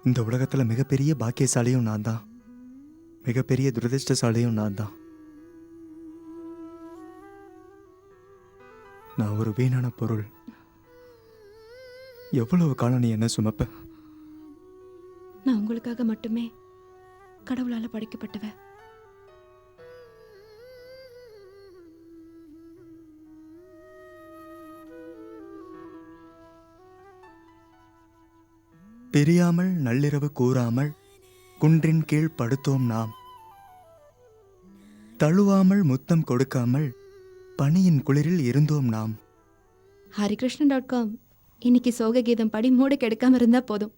இந்த உலகத்துல மிகப்பெரிய பாக்கியசாலியும் நான் தான், மிகப்பெரிய துரதிர்ஷ்டசாலியும் நான் தான். நான் ஒரு வீணான பொருள். எவ்வளவு காலம் நீ என்ன சுமப்ப? நான் உங்களுக்காக மட்டுமே கடவுளால படைக்கப்பட்டவ. பிரியாமல் நள்ளிரவு கூறாமல் குன்றின் கீழ் படுத்தோம் நாம், தழுவாமல் முத்தம் கொடுக்காமல் பனியின் குளிரில் இருந்தோம் நாம். ஹரிகிருஷ்ணன்.com இன்னைக்கு சோக கீதம் படி மூடு கெடுக்காம இருந்தா போதும்.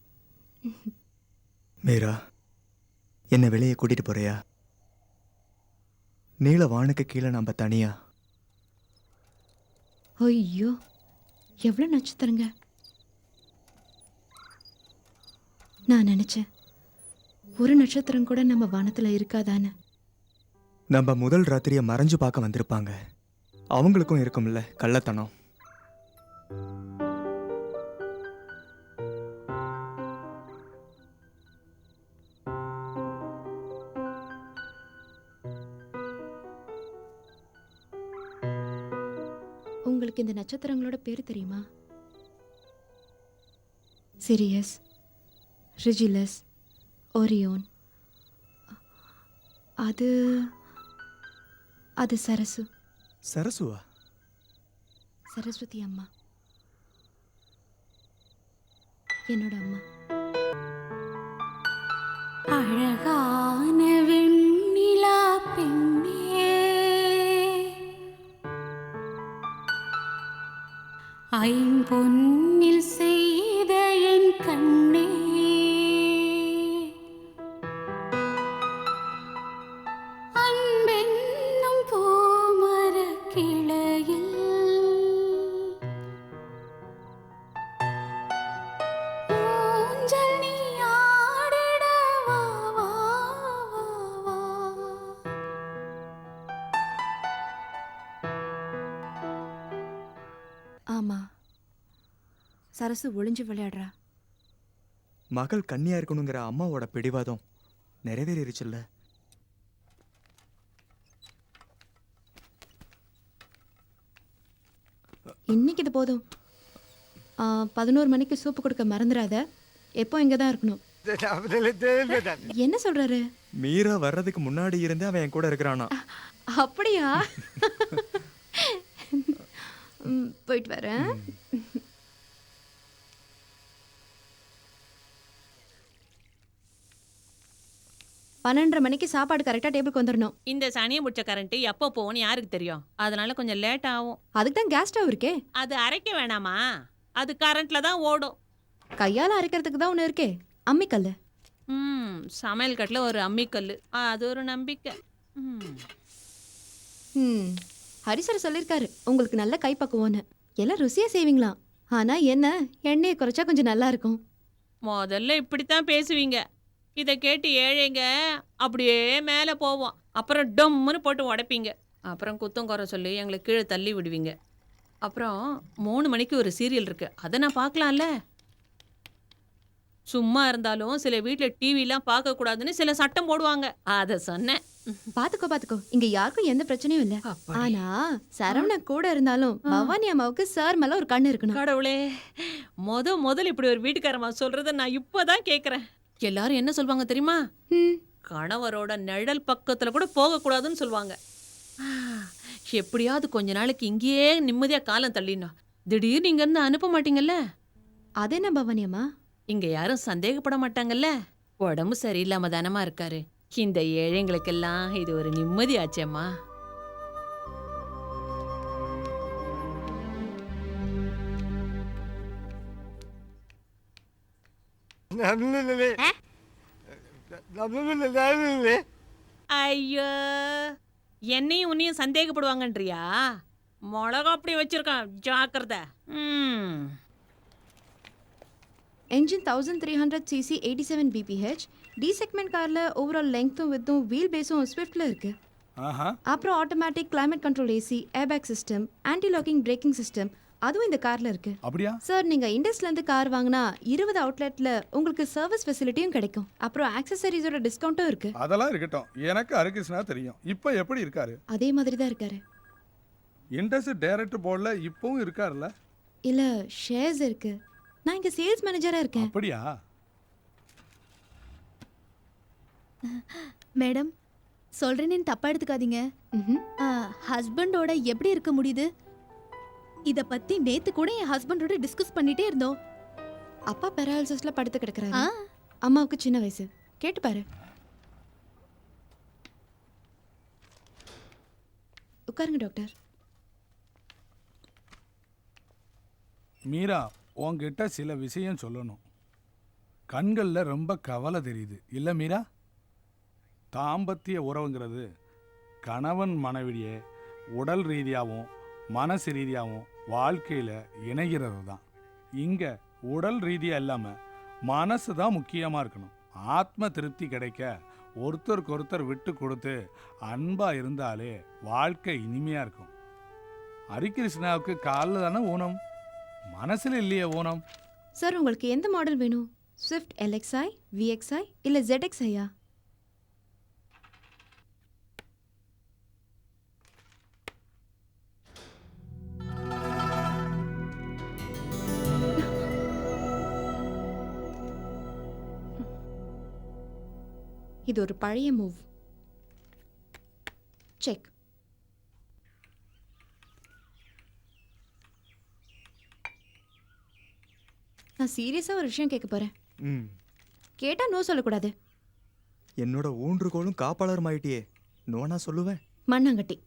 மீரா, என்னை வெளியே கூட்டிட்டு போறியா? நீல வானுக்கு கீழே நம்ம தனியா. ஐயோ, எவ்வளவு நட்சத்திரங்க! நான் நினைச்சேன் ஒரு நட்சத்திரம் கூட நம்ம வானத்துல இருக்காதான்னு. நம்ம முதல் ராத்திரியை மறைஞ்சு பார்க்க வந்திருப்பாங்க. அவங்களுக்கும் இருக்கும்ல கள்ளத்தனம். உங்களுக்கு இந்த நட்சத்திரங்களோட பேர் தெரியுமா? சிரியஸ், ரிஜிலஸ், ஓரியோன். அது அது சரசு. சரசுவா? சரஸ்வதி அம்மா, என்னோட அம்மா. அழகான வெண்ணிலா பெண்ணே, ஐம்பொன்னில் செய்த என் கண்ணே, அன்பென்னும் பூமரக் கிளையில் ஊஞ்சல் நீ ஆடிட வா, வா, வா, வா. ஆமா, சரசு ஒளிஞ்சு விளையாடுறா. மகள் கன்னியா இருக்கணுங்கிற அம்மாவோட பிடிவாதம் நிறைவேறிடுச்சுல்ல. இன்னைக்கு இது போதும். 11 மணிக்கு சூப்பு கொடுக்க மறந்துடாத. எப்போ இங்கே தான் இருக்கணும். என்ன சொல்றாரு? மீரா வர்றதுக்கு முன்னாடி இருந்து அவன் என் கூட இருக்கிறானா? அப்படியா? போயிட்டு வரேன். 12:30 மணிக்கு சாப்பாடு கரெக்டாக டேபிளுக்கு வந்துடணும். இந்த சனியை முடிச்ச கரண்ட் எப்போ போகும்னு யாருக்கு தெரியும்? அதனால கொஞ்சம் லேட் ஆகும். அதுக்கு தான் கேஸ் ஸ்டவ் இருக்கே. அது அரைக்க வேணாமா? அது கரண்ட்ல தான் ஓடும். கையால் அரைக்கிறதுக்கு தான் ஒன்று இருக்கே, அம்மிக்கல். சமையல் கட்டில் ஒரு அம்மிக்கல், அது ஒரு நம்பிக்கை. ஹரிசர் சொல்லியிருக்காரு உங்களுக்கு நல்ல கைப்பக்குவோன்னு. எல்லாம் ருசியாக செய்வீங்களாம். ஆனால் என்ன, எண்ணெயை குறைச்சா கொஞ்சம் நல்லா இருக்கும். முதல்ல இப்படித்தான் பேசுவீங்க. இதை கேட்டு ஏழைங்க அப்படியே மேலே போவோம். அப்புறம் டம்முன்னு போட்டு உடைப்பீங்க. அப்புறம் குத்தம் குறை சொல்லி எங்களை கீழே தள்ளி விடுவீங்க. அப்புறம் 3 மணிக்கு ஒரு சீரியல் இருக்கு, அதை நான் பார்க்கலாம்ல. சும்மா இருந்தாலும் சில வீட்டில் டிவிலாம் பார்க்கக்கூடாதுன்னு சில சட்டம் போடுவாங்க, அதை சொன்னேன். பாத்துக்கோ, இங்க யாருக்கும் எந்த பிரச்சனையும் இல்ல. ஆனா சரவணா கூட இருந்தாலும் பவானி அம்மாவுக்கு சார் மேல ஒரு கண்ணு இருக்கணும். கடவுளே, முதல்ல இப்படி ஒரு வீட்டுக்காரமா சொல்றத நான் இப்பதான் கேக்குறேன். எல்லாரும் என்ன சொல்லுவாங்க தெரியுமா? கணவரோட நிழல் பக்கத்துல கூட போகக்கூடாதுன்னு சொல்லுவாங்க. எப்படியாவது கொஞ்ச நாளைக்கு இங்கேயே நிம்மதியா காலம் தள்ளினா, திடீர்னு இங்க இருந்து அனுப்ப மாட்டீங்கல்ல? அது என்ன பவானி அம்மா? இங்க யாரும் சந்தேகப்பட மாட்டாங்கல்ல? உடம்பு சரியில்லாம தானமா இருக்காரு. இந்த ஏழைங்களுக்கெல்லாம் இது ஒரு நிம்மதி ஆச்சேம்மா. ஐயோ, என்னையும் உன்னையும் சந்தேகப்படுவாங்கன்றியா? மிளகா அப்படி வச்சிருக்கான், ஜாக்கிரதை. engine 1300 cc 87 bph. D segment கார்ல ஓவரால் லெங்த்தும் வித்தும் வீல் பேஸும் ஸ்விஃப்ட்ல இருக்கு. அப்புறம் automatic climate control AC, airbag system, anti locking braking system, அதுவும் இந்த கார்ல இருக்கு. அப்படியா? சார் நீங்க இண்டஸ்ல இருந்து கார் வாங்கினா 20 அவுட்லெட்ல உங்களுக்கு சர்வீஸ் ஃபெசிலிட்டியும் கிடைக்கும். அப்புறம் ஆக்சசரிஸோட டிஸ்கவுண்ட்டும் இருக்கு. அதெல்லாம் இருக்கட்டும், எனக்கு ஹரிகிருஷ்ணா தெரியும். இப்போ எப்படி இருக்காரு? அதே மாதிரி தான் இருக்காரு. இண்டஸ் டைரக்டர் போர்டில் இப்பவும் இருக்காருல்ல? இல்ல ஷேர்ஸ் இருக்கு. நான் இங்க சேல்ஸ் மேனேஜரா இருக்கேன். அப்படியா? மேடம் சொல்றேன்னு தப்பா எடுத்துக்காதீங்க. ஹஸ்பண்டோட எப்படி இருக்க முடியுது? இத பத்தி நேத்து கூட என் ஹஸ்பண்டோட டிஸ்கஸ் பண்ணிட்டே இருந்தோம். அப்பா பெராலிசிஸ்ல படுத்து கிடக்குறாரு. ஆ, அம்மாவுக்கு சின்ன வயசு. கேட்டு பாரு. உட்காருங்க டாக்டர். மீரா, உன்கிட்ட சில விஷயம் சொல்லணும். கண்களில் ரொம்ப கவலை தெரியுது இல்லை மீரா? தாம்பத்திய உறவுங்கிறது கணவன் மனைவியே உடல் ரீதியாகவும் மனசு ரீதியாகவும் வாழ்க்கையில் இணைகிறது தான். இங்கே உடல் ரீதியாக இல்லாமல் மனசு தான் முக்கியமாக இருக்கணும். ஆத்ம திருப்தி கிடைக்க ஒருத்தருக்கு ஒருத்தர் விட்டு கொடுத்து அன்பாக இருந்தாலே வாழ்க்கை இனிமையாக இருக்கும். ஹரிகிருஷ்ணாவுக்கு காலில் தானே ஊனம், மனசில் இல்லையே ஊனம். சார் உங்களுக்கு எந்த மாடல் வேணும்? ஸ்விஃப்ட் LXi, VXi இல்ல ZXiயா? இது ஒரு பழைய மூவ். செக். நான் சீரியஸா ஒரு விஷயம் கேட்க போறேன். ம் கேட்டா நோ சொல்லக்கூடாது. என்னோட ஊன்றுகோலும் காப்பாளரும் ஆயிட்டியே, நோனா சொல்லுவேன். மண்ணாங்கட்டி.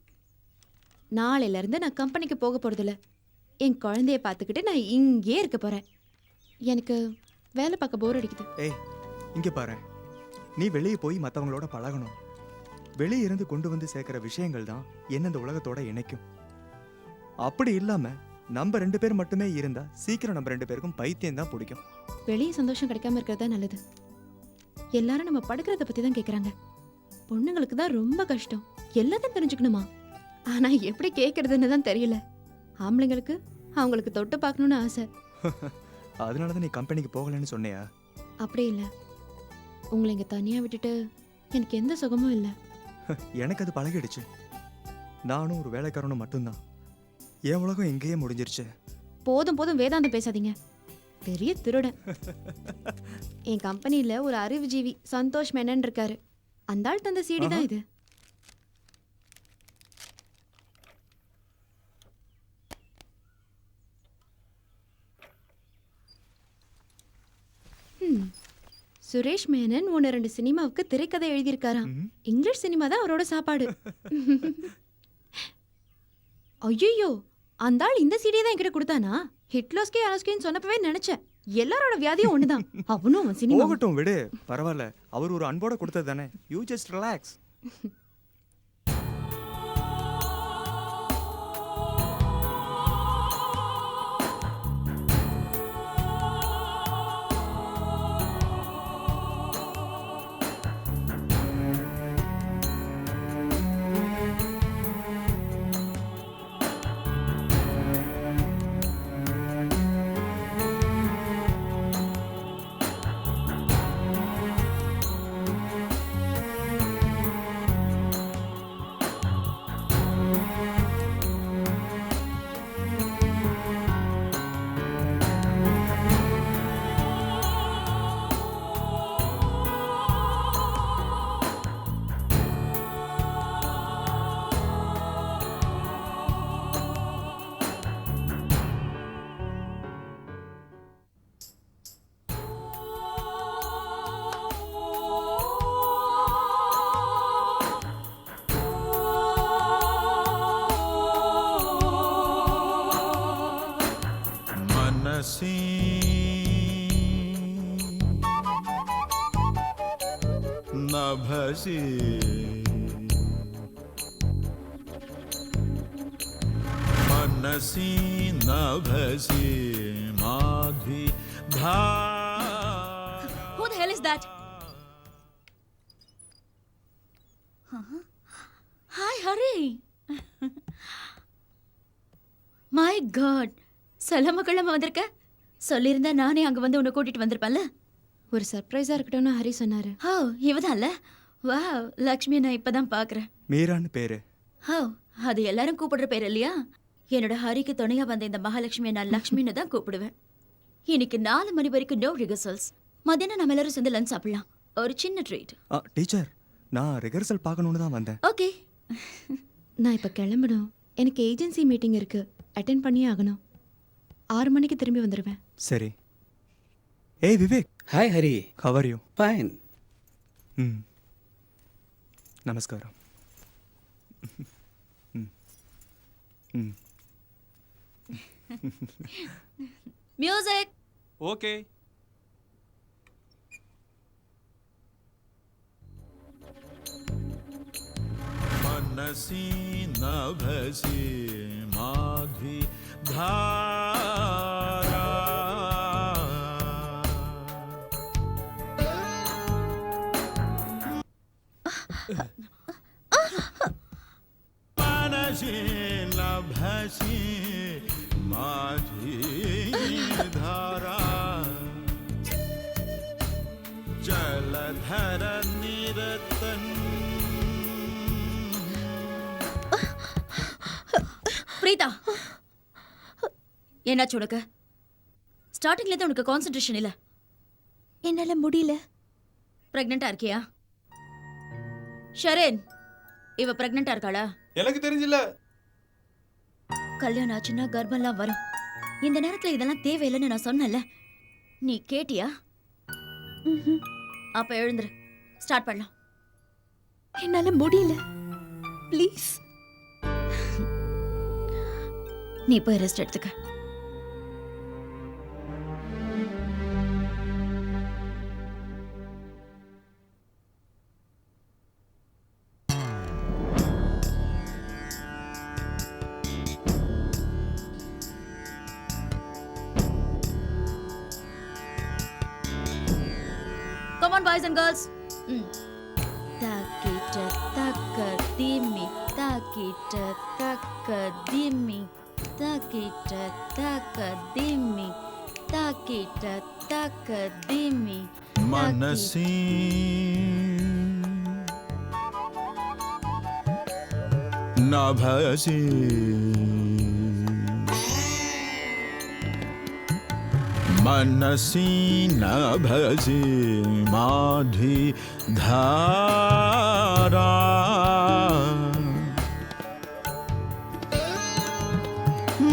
நாளையில இருந்து நான் கம்பெனிக்கு போக போறதில்ல. என் குழந்தைய பார்த்துக்கிட்டு நான் இங்கே இருக்க போறேன். எனக்கு வேலை பார்க்க போர் அடிக்குது. ஏய் இங்க பாரு, நீ வெளியே போய் மற்றவங்களோட பழகணும். வெளியே இருந்து கொண்டு வந்து சேர்க்கிற விஷயங்கள் தான் என்ன இந்த உலகத்தோட இணைக்கும். அப்படி இல்லாம நம்ம 2 பேர் மட்டுமே இருந்தா சீக்கிரம் நம்ம 2 பேருக்கும் பைத்தியம் தான் பிடிக்கும். வெளியே சந்தோஷம் கிடைக்காம இருக்கிறது தான் நல்லது. எல்லாரும் நம்ம படுக்கிறத பத்தி தான் கேக்குறாங்க. பொண்ணுங்களுக்கு தான் ரொம்ப கஷ்டம். எல்லாத்தையும் தெரிஞ்சுக்கணுமா? ஆனா எப்படி கேட்கறதுன்னு தான் தெரியல. ஆம்பளைங்களுக்கு அவங்களுக்கு தொட்டு பார்க்கணும்னு ஆசை. அதனாலதான் நீ கம்பெனிக்கு போகலன்னு சொன்னியா? அப்படி இல்லை, உங்களை இங்க தனியா விட்டுட்டு எனக்கு எந்த சுகமும் இல்லை. எனக்கு அது பழகிடுச்சு. நானும் ஒரு வேலைக்காரனும் மட்டும்தான். என் உலகம் எங்கேயே முடிஞ்சிருச்சு. போதும் போதும் வேதாந்தம் பேசாதீங்க. பெரிய திருடன். என் கம்பெனியில ஒரு அறிவுஜீவி சந்தோஷ் மேனன் இருக்காரு. அந்த ஆள் தந்த CD தான் இது. சுரேஷ் மேனன் 1-2 சினிமாவுக்கு திரைக்கதை எழுதியிருக்காராம். இங்கிலீஷ் சினிமா தான் அவரோட சாப்பாடு. ஐயோ, அந்த ஆள் இந்த CD தான் என்கிட்ட கொடுத்தானா? ஹிட்லோஸ்கே அலோஸ்கேன்னு சொன்னப்பவே நினைச்சேன் எல்லாரோட வியாதியும் ஒண்ணுதான். அவனும் அவன் சினிமா. போகட்டும் விடு, பரவாயில்ல. அவர் ஒரு அன்போட கொடுத்தது தானே. You just relax. नभसि मनसि नभसि माधि धा. Who the hell is that? Hi, Hari. My God, சொல்லாம கொள்ளாம வந்திருக்க. சொல்லியிருந்தா நானே அங்க வந்து உன்னை கூட்டிட்டு வந்திருப்பேன்ல. ஒரு சர்ப்ரைஸா இருக்கட்டும்னு ஹரி சொன்னாரு. ஓ இவதான்ல. வா லக்ஷ்மி, நான் இப்பதான் பாக்குறேன். மீரான்னு பேரு. ஓ அது எல்லாரும் கூப்பிடுற பேர் இல்லையா? என்னோட ஹரிக்கு துணையா வந்த இந்த மகாலட்சுமியை நான் லக்ஷ்மின்னு தான் கூப்பிடுவேன். இன்னைக்கு 4 மணி வரைக்கும் நோ ரிஹர்சல்ஸ். மத்தியானம் நம்ம எல்லாரும் சேர்ந்து லஞ்ச் சாப்பிடலாம். ஒரு சின்ன ட்ரீட். டீச்சர், நான் ரிஹர்சல் பார்க்கணுன்னு தான் வந்தேன். ஓகே. நான் இப்ப கிளம்பணும். எனக்கு ஏஜென்சி மீட்டிங் இருக்கு, அட்டென்ட் பண்ணியே ஆகணும். 6 மணிக்கு திரும்பி வந்துடுவேன். சரி. ஏய் Vivek. Hi Hari. How are you? Fine. நமஸ்காரம். மியூசிக். ஓகே. मनसि नभसि माधि धारा मनसि नभसि माधि धारा जलधर निरतन. பிரீதா, என்னாச்சு உனக்கு? ஸ்டார்டிங்ல இருந்து உனக்கு கான்சென்ட்ரேஷன் இல்ல. என்னால முடியல. பிரெக்னெண்டா இருக்கியா? ஷரேன், இவ பிரெக்னெண்டா இருக்காளா? எனக்கு தெரிஞ்சல. கல்யாணம் ஆச்சுன்னா கர்ப்பம்லாம் வரும். இந்த நேரத்துல இதெல்லாம் தேவையில்லைன்னு நான் சொன்னேன்ல. நீ கேட்டியா? அப்ப எழுந்துரு, ஸ்டார்ட் பண்ணலாம். என்னால முடியல. ப்ளீஸ். நீ போய் ரெஸ்ட் எடுத்துக்க. Come on, boys and girls. Takita taka dimi, takita taka dimi, takita taka dimi, takita taka dimi. मनसि नभसि मनसि नभसि माधि धारा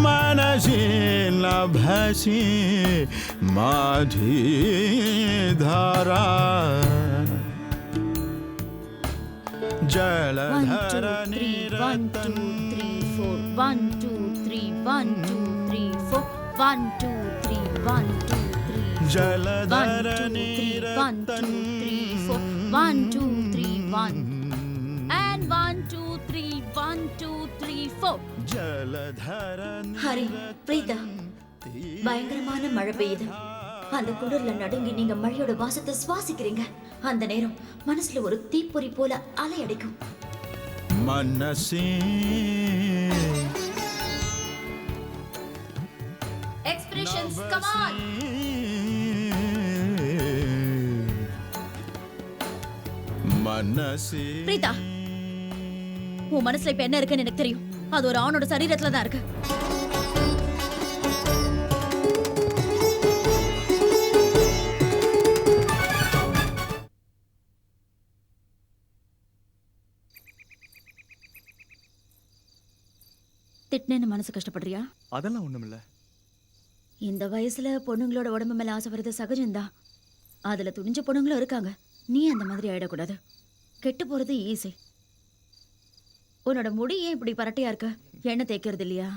मनसि नभसि माधि धारा जलधर 1 2 3 4 1 2 3 1 2 3 4 1 2 3 1 2 3 जलधर 1 2 3 4 1 2 3 1 and 1 2 3 1 2 3 4. जलधर ஹரி, பிரீதா, பயங்கரமான மழை பெய்யுது. அந்த குளிர்ல நடுங்கி நீங்க மழையோட வாசத்தை சுவாசிக்கிறீங்க. அந்த நேரம் மனசுல ஒரு தீப்பொறி போல அலை அடிக்கும். मनसि எக்ஸ்பிரஷன்ஸ், கம் ஆன். मनसि பிரீதா, உன் மனசுல இப்ப என்ன இருக்குன்னு எனக்கு தெரியும். அது ஒரு ஆணோட சரீரத்துல தான் இருக்கு. திட்டினேன்னு மனசு கஷ்டப்படுறியா? அதெல்லாம் ஒண்ணுமில்ல. இந்த வயசுல பொண்ணுங்களோட உடம்பு மேல ஆசை வருது சகஜம்தான். அதுல துணிஞ்ச பொண்ணுங்களும் இருக்காங்க. நீ அந்த மாதிரி ஆயிடக்கூடாது. கெட்டு போறது ஈஸி. உன்னோட முடி ஏன் இப்படி பரட்டையா இருக்க? எண்ணெய் தேய்க்கிறது இல்லையா?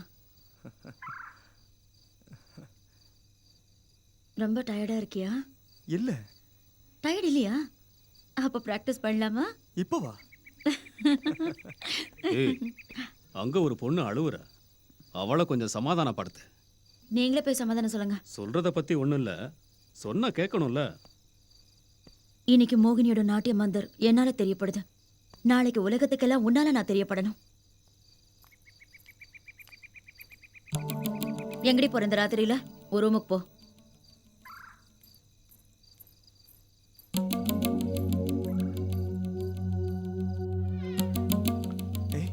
ரொம்ப டயர்டா இருக்கியா? இல்ல. டயர்ட் இல்லையா? அப்ப பிராக்டிஸ் பண்ணலாமா? இப்போ வா. ஏய், அங்க ஒரு பொண்ணு அழுவுற. அவளை கொஞ்சம் சமாதானப்படுத்து. நீங்களே போய் சமாதானம் சொல்லுங்க. சொல்றத பத்தி ஒண்ணும் இல்ல, சொன்னா கேட்கணும்ல. இன்னைக்கு மோகினியோட நாட்டிய மந்தர் என்னால தெரியப்படுது. நாளைக்கு உலகத்துக்கெல்லாம் உன்னால நான் தெரியப்படணும். எங்கடி போற இந்த ராத்திரியில? ஒரு ரூமுக்கு போ. ஏய்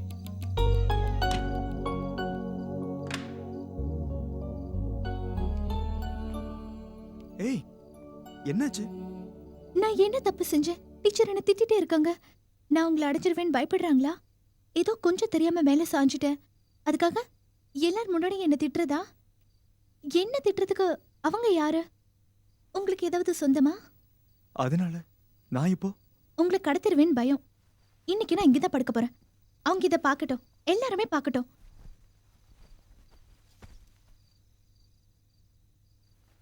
ஏய் என்னாச்சு? நான் என்ன தப்பு செஞ்சேன்? டீச்சர் என்ன திட்டிட்டே இருக்காங்க. நான் உங்களை அடைச்சிருவேன்னு பயப்படுறாங்களா? ஏதோ கொஞ்சம் தெரியாம மேல சாஞ்சிட்டேன். அதுக்காக எல்லார் முன்னாடி என்ன திட்டுறதா? என்ன திட்டுறதுக்கு அவங்க யாரு? உங்களுக்கு ஏதாவது சொந்தமா? அதனால நான் இப்போ உங்களை கடத்திருவேன்னு பயம். இன்னைக்கு நான் இங்கதான் படுக்க போறேன். அவங்க இதை பார்க்கட்டும், எல்லாருமே பார்க்கட்டும்.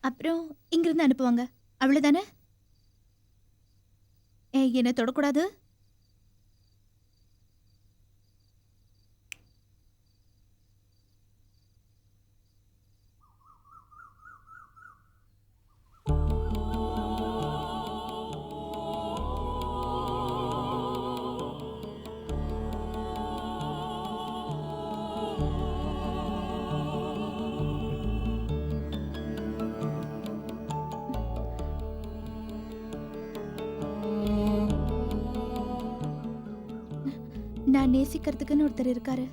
அப்புறம் இங்கிருந்து அனுப்புவாங்க, அவ்வளவுதானே? என்ன தொடக்கூடாது. நான் நேசிக்கிறதுக்குன்னு ஒருத்தர் இருக்காரு.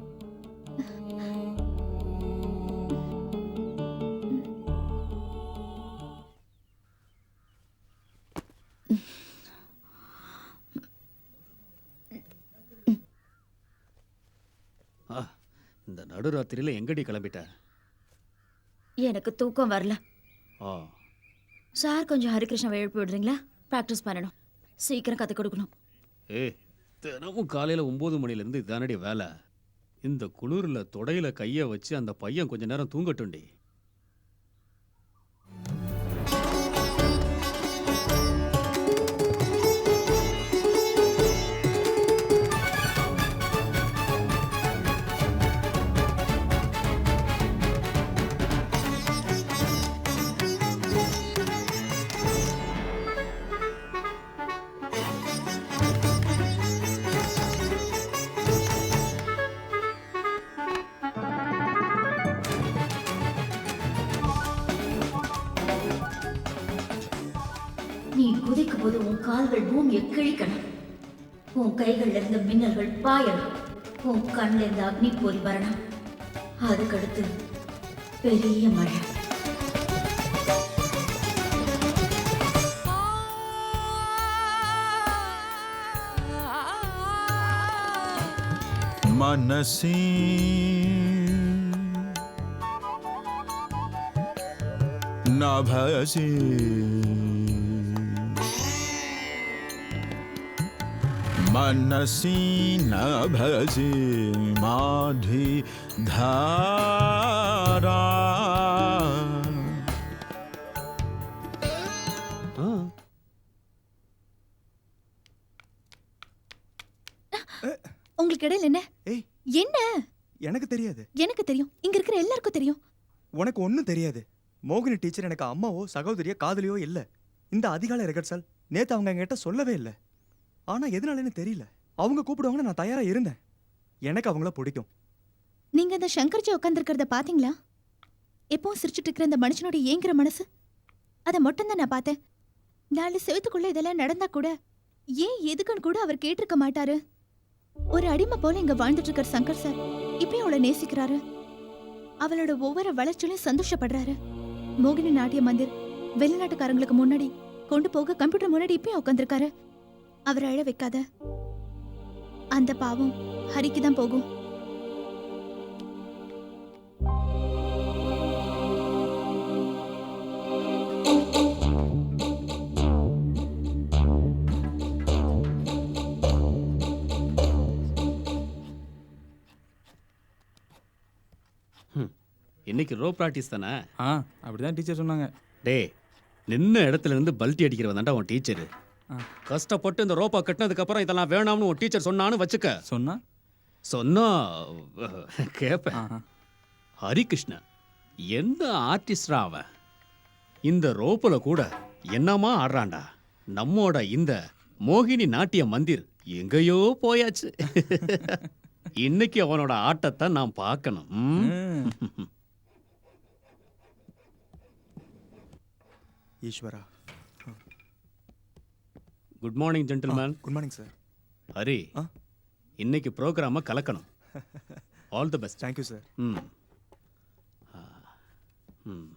இந்த நடுராத்திரியில எங்கடி கிளம்பிட்ட? எனக்கு தூக்கம் வரல. ஆ சார் கொஞ்சம் ஹரிகிருஷ்ணாவை எழுப்பி விடுறீங்களா? ப்ராக்டிஸ் பண்ணணும். சீக்கிரம் கற்றுக் கொடுக்கணும். ஏய், தினமும் காலையில் 9 மணிலேருந்து இதானடி வேலை. இந்த குளிரில் தொடையில கையை வச்சு அந்த பையன் கொஞ்ச நேரம் தூங்கட்டும்டி. நீ குதிக்கும் போது உன் கால்கள் பூமியை கிழிக்கணும். உன் கைகள்ல இருந்து மின்னல்கள் பாயணும். உன் கண்ணில் இருந்து அக்னி போரி வரணும். அதுக்கடுத்து பெரிய மழை. मनसी नभसी मनसी नभसी माधि धारा. உங்களுக்கு இடையில என்ன? ஏய் என்ன? எனக்கு தெரியாது. எனக்கு தெரியும். இங்க இருக்கிற எல்லாருக்கும் தெரியும். உனக்கு ஒன்றும் தெரியாது. மோகினி டீச்சர் எனக்கு அம்மாவோ சகோதரியோ காதலியோ இல்லை. இந்த அதிகாலை ரிகர்சல் நேற்று அவங்க என்கிட்ட சொல்லவே இல்லை. ஆனால் எதனாலன்னு தெரியல. அவங்க கூப்பிடுவாங்கன்னு நான் தயாராக இருந்தேன். எனக்கு அவங்கள பிடிக்கும். நீங்க இந்த சங்கர்ஜி உட்காந்துருக்கிறத பாத்தீங்களா? எப்பவும் சிரிச்சுட்டு இருக்கிற இந்த மனுஷனோட ஏங்குற மனசு, அதை மட்டும் தான் நான் பார்த்தேன். 4 செவத்துக்குள்ள இதெல்லாம் நடந்தா கூட ஏன் எதுக்குன்னு கூட அவர் கேட்டிருக்க மாட்டாரு. ஒரு அடிமை போல இங்க வாழ்ந்துட்டு இருக்கிற சங்கர் சார் இப்பயும் அவளை நேசிக்கிறாரு. அவளோட ஒவ்வொரு வளர்ச்சியிலும் சந்தோஷப்படுறாரு. மோகினி நாட்டிய மந்திர் வெளிநாட்டுக்காரங்களுக்கு முன்னாடி கொண்டு போக கம்ப்யூட்டர் முன்னாடி இப்பயும் உட்காந்துருக்காரு. அவரை அழ வைக்காத. அந்த பாவம் ஹரிக்கு தான் போகும். இன்னைக்கு ரோ ப்ராக்டிஸ் தானே? அப்படிதான் டீச்சர் சொன்னாங்க. டே, நின்ன இடத்துல இருந்து பல்ட்டி அடிக்கிறவன் தான்டா உன் டீச்சரு. கஷ்டப்பட்டு இந்த ரோப்பா கட்டினதுக்கு அப்புறம் இதெல்லாம் வேணாம்னு உன் டீச்சர் சொன்னான்னு வச்சுக்க. சொன்னா கேப்பேன். ஹரிகிருஷ்ணன் என்ன ஆர்டிஸ்டா அவன். இந்த ரோப்புல கூட என்னமா ஆடுறான்டா. நம்மோட இந்த மோகினி நாட்டிய மந்திர் எங்கேயோ போயாச்சு. இன்னைக்கு அவனோட ஆட்டத்தை நான் பார்க்கணும். Eshwara. Good morning gentleman. Good morning sir. Hari, ஆ? இன்னைக்கு ப்ரோக்ராமை கலக்கணும். All the best. Thank you sir. ம் ம்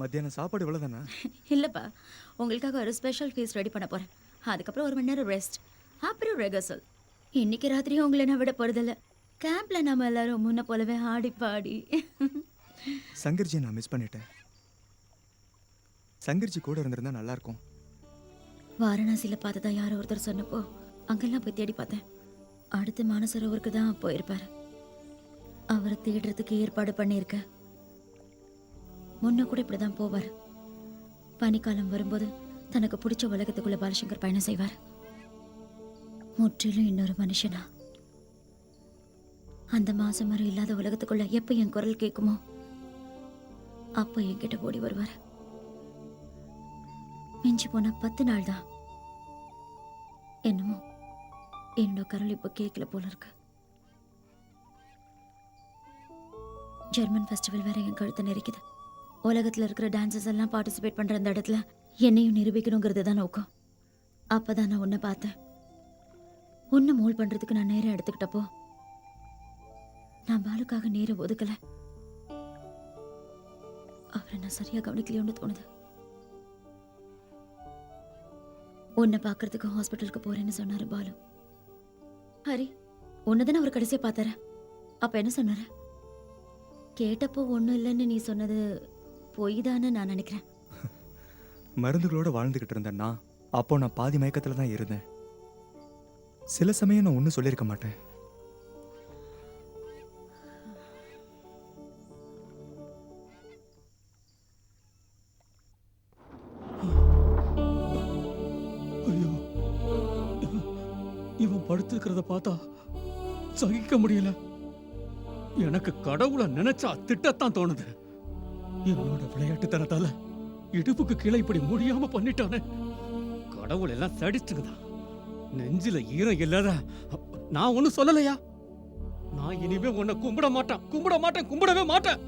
மத்தியானம் சாப்பாடு இவ்வளோ தானே? இல்லைப்பா, உங்களுக்காக ஒரு ஸ்பெஷல் ஃபீஸ் ரெடி பண்ண போகிறேன். அதுக்கப்புறம் 1 மணி நேரம் ரெஸ்ட், அப்புறம் ரெகர்சல். இன்னைக்கு ராத்திரியும் உங்களை நான் விட போகிறதில்ல. கேம்பில் நம்ம எல்லாரும் முன்ன போலவே ஆடி பாடி. சங்கர்ஜி நான் மிஸ் பண்ணிட்டேன். சங்கர்ஜி கூட இருந்திருந்தா நல்லா இருக்கும். வாரணாசியில் பார்த்ததா யாரோ ஒருத்தர் சொன்னப்போ அங்கெல்லாம் போய் தேடி பார்த்தேன். அடுத்து மானசரோவருக்கு தான் போயிருப்பார். அவரை தேடுறதுக்கு ஏற்பாடு பண்ணியிருக்கேன். முன்ன கூட இப்படி தான் போவார். பனிக்காலம் வரும்போது தனக்கு பிடிச்ச உலகத்துக்குள்ள பாலசங்கர் பயணம் செய்வார். முற்றிலும் இன்னொரு மனுஷனா. அந்த மாசம் மரம் இல்லாத உலகத்துக்குள்ள எப்ப என் குரல் கேட்குமோ அப்ப என்கிட்ட ஓடி வருவார். மிஞ்சி போனா 10 நாள் தான். என்னமோ என்னோட குரல் இப்ப கேட்கல போல இருக்கு. ஜெர்மன் ஃபெஸ்டிவல் வேற என் கழுத்தை நெரிக்குது. உலகத்துல இருக்கிற டான்சர்ஸ் எல்லாம் பார்ட்டிசிபேட் பண்ற அந்த இடத்துல என்னையும் நிரூபிக்கணுங்கிறது தான் நோக்கம். அப்பதான் நான் உன்னை பார்த்தேன். உன்னை மோல் பண்றதுக்கு நான் நேரம் எடுத்துக்கிட்டப்போ நான் பாலுக்காக நேரம் ஒதுக்கல. அவரை நான் சரியா கவனிக்கலையோன்னு தோணுது. உன்னை பார்க்கறதுக்கு ஹாஸ்பிட்டலுக்கு போறேன்னு சொன்னாரு பாலு. ஹரி, உன்னதானே அவர் கடைசியா பார்த்தாரு. அப்ப என்ன சொன்னாரு? கேட்டப்போ ஒன்றும் இல்லைன்னு நீ சொன்னது பொய் தானே நான் நினைக்கிறேன். மருந்துகளோட வாழ்ந்துகிட்டு இருந்தேன்னா அப்போ நான் பாதி மயக்கத்தில் தான் இருந்தேன். சில சமயம் நான் ஒன்றும் சொல்லியிருக்க மாட்டேன். ஐயோ, இவன் படுத்துக்கிறத பார்த்தா சகிக்க முடியல. எனக்கு கடவுளை நினைச்சா திட்டத்தான் தோணுது. என்னோட விளையாட்டுத்தனத்தால இடுப்புக்கு கீழே இப்படி முடியாம பண்ணிட்டானே. கடவுள் எல்லாம் சடிச்சுக்குதான். நெஞ்சில ஈரம் இல்லாத நான் ஒண்ணும் சொல்லலையா? நான் இனிமே உன்னை கும்பிட மாட்டேன், கும்பிட மாட்டேன், கும்பிடவே மாட்டேன்.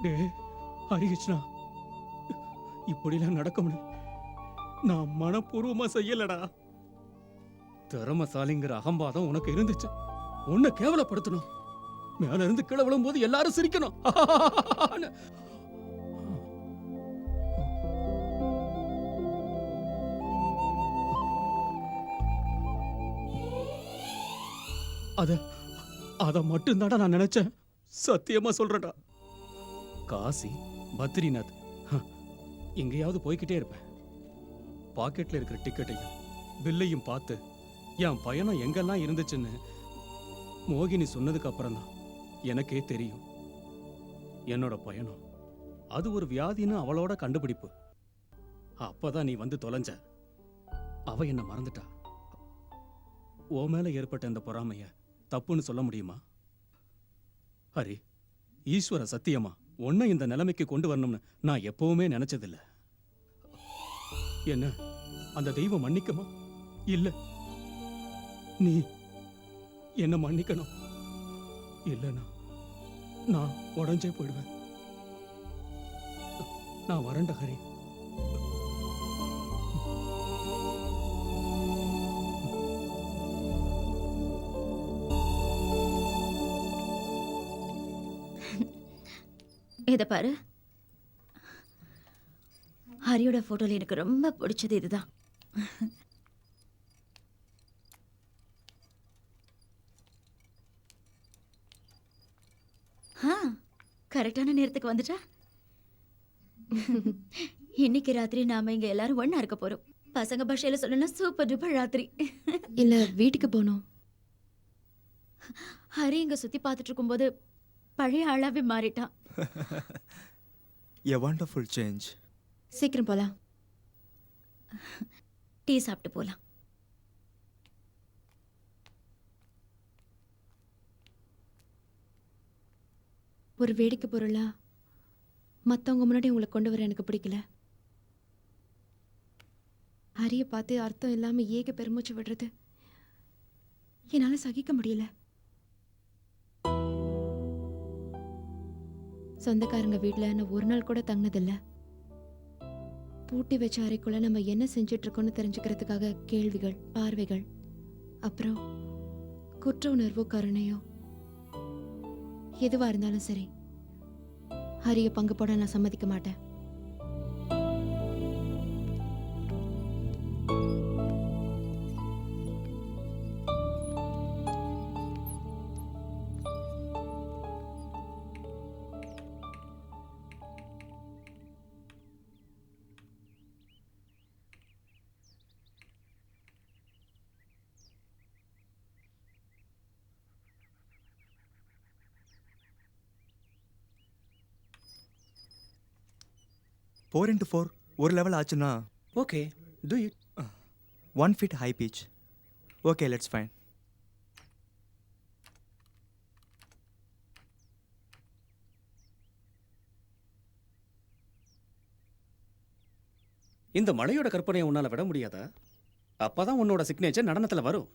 டே ஹரிகிருஷ்ணா, இப்படிலாம் நடக்க முடியும் நான் மனப்பூர்வமா செய்யலடா. திறமசாலிங்கிற அகம்பாதம் உனக்கு இருந்துச்சு. உன்னை கேவலப்படுத்தணும். மேல இருந்து கீழே விழும்போது எல்லாரும் சிரிக்கணும். அத மட்டும்தாடா நான் நினைச்சேன். சத்தியமா சொல்றேன்டா. காசி, பத்ரிநாத் எங்கேயாவது போய்கிட்டே இருப்பேன். பாக்கெட்ல இருக்கிற டிக்கெட்டையும் பில்லையும் பார்த்து என் பயணம் எங்கெல்லாம் இருந்துச்சுன்னு மோகினி சொன்னதுக்கு அப்புறம் தான் எனக்கே தெரியும். என்னோட பயணம் அது ஒரு வியாதின்னு அவளோட கண்டுபிடிப்பு. அப்பதான் நீ வந்து தொலைஞ்ச. அவ என்ன மறந்துட்டா. ஓ மேல ஏற்பட்ட இந்த பொறாமைய தப்புன்னு சொல்ல முடியுமா? ஹரி, ஈஸ்வர சத்தியமா உன்னை இந்த நிலைமைக்கு கொண்டு வரணும்னு நான் எப்பவுமே நினைச்சதில்லை. என்ன அந்த தெய்வம் மன்னிக்குமா? இல்ல, நீ என்ன மன்னிக்கணும். இல்லைன்னா நான் உடஞ்சே போயிடுவேன். நான் வரேன்டா ஹரி. இதை பாரு, ஹரியோட போட்டோல எனக்கு ரொம்ப பிடிச்சது இதுதான். கரெக்டான நேரத்துக்கு வந்துட்டா. இன்னைக்கு ராத்திரி நாம இங்க எல்லாரும் ஒண்ணா இருக்க போறோம். பசங்க பாஷையில சொல்லணும்னா சூப்பர் டூப்பர் ராத்திரி. இல்ல வீட்டுக்கு போகணும். ஹரி இங்க சுத்தி பார்த்துட்டு இருக்கும்போது பழைய ஆளாவே மாறிட்டான். A wonderful change. சீக்கிரம் போலாம். டீ சாப்பிட்டு போலாம். ஒரு வேடிக்கை பொருளா மற்றவங்க முன்னாடி உங்களை கொண்டு வர எனக்கு பிடிக்கல. ஹரியை பார்த்து அர்த்தம் இல்லாம ஏக பெருமூச்சு விடுறது என்னால சகிக்க முடியல. சொந்தக்காரங்க வீட்டில் நான் ஒரு நாள் கூட தங்கினதில்ல. பூட்டி வச்ச அறைக்குள்ள நம்ம என்ன செஞ்சுட்டு இருக்கோம்னு தெரிஞ்சுக்கிறதுக்காக கேள்விகள், பார்வைகள், அப்புறம் குற்ற உணர்வோ கருணையோ எதுவா இருந்தாலும் சரி, ஹரிய பங்கு போட நான் சம்மதிக்க மாட்டேன். ஃபோர் இன்ட்டு ஃபோர் ஒரு லெவல் ஆச்சுன்னா okay, do it. 1 feet high pitch. Okay, let's fine. இந்த மலையோட கற்பனையை உன்னால விட முடியாதா? அப்பதான் உன்னோட சிக்னேச்சர் நடனத்துல வரும்.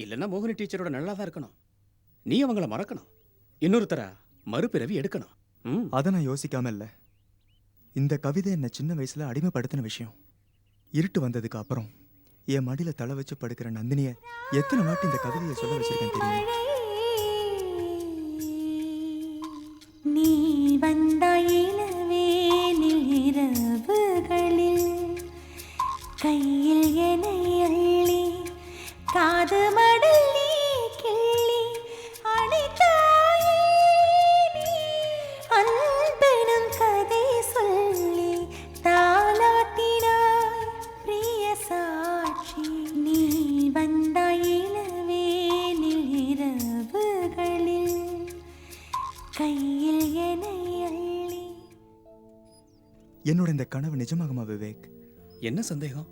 இல்லைன்னா மோகினி டீச்சரோட நல்லா தான் இருக்கணும். நீ அவங்கள மறக்கணும். இன்னொருத்தரா மறுபிறவி எடுக்கணும். அதை நான் யோசிக்காம இல்லை. இந்த கவிதை என்னை சின்ன வயசுல அடிமைப்படுத்தின விஷயம். இருட்டு வந்ததுக்கு அப்புறம் என் மடியில தலை வச்சு படுக்கிற நந்தினிய எத்தனை வாட்டி இந்த கவிதையை சொல்ல வச்சிருக்கேன் தெரியுமா? நீ வந்தாயிலவேனில் இரவுகளில் கையில் என்னை அள்ளி காது மடல் நீ கிள்ளி அணைத்தாயே நீ அன்பெனும் கதை சொல்லி தாலாட்டினாய் பிரிய சாட்சி. நீ வந்தாயிலவேனில் இரவுகளில் கையில் என்னை அள்ளி. என்னோட இந்த கனவு நிஜமாகுமா விவேக்? என்ன சந்தேகம்?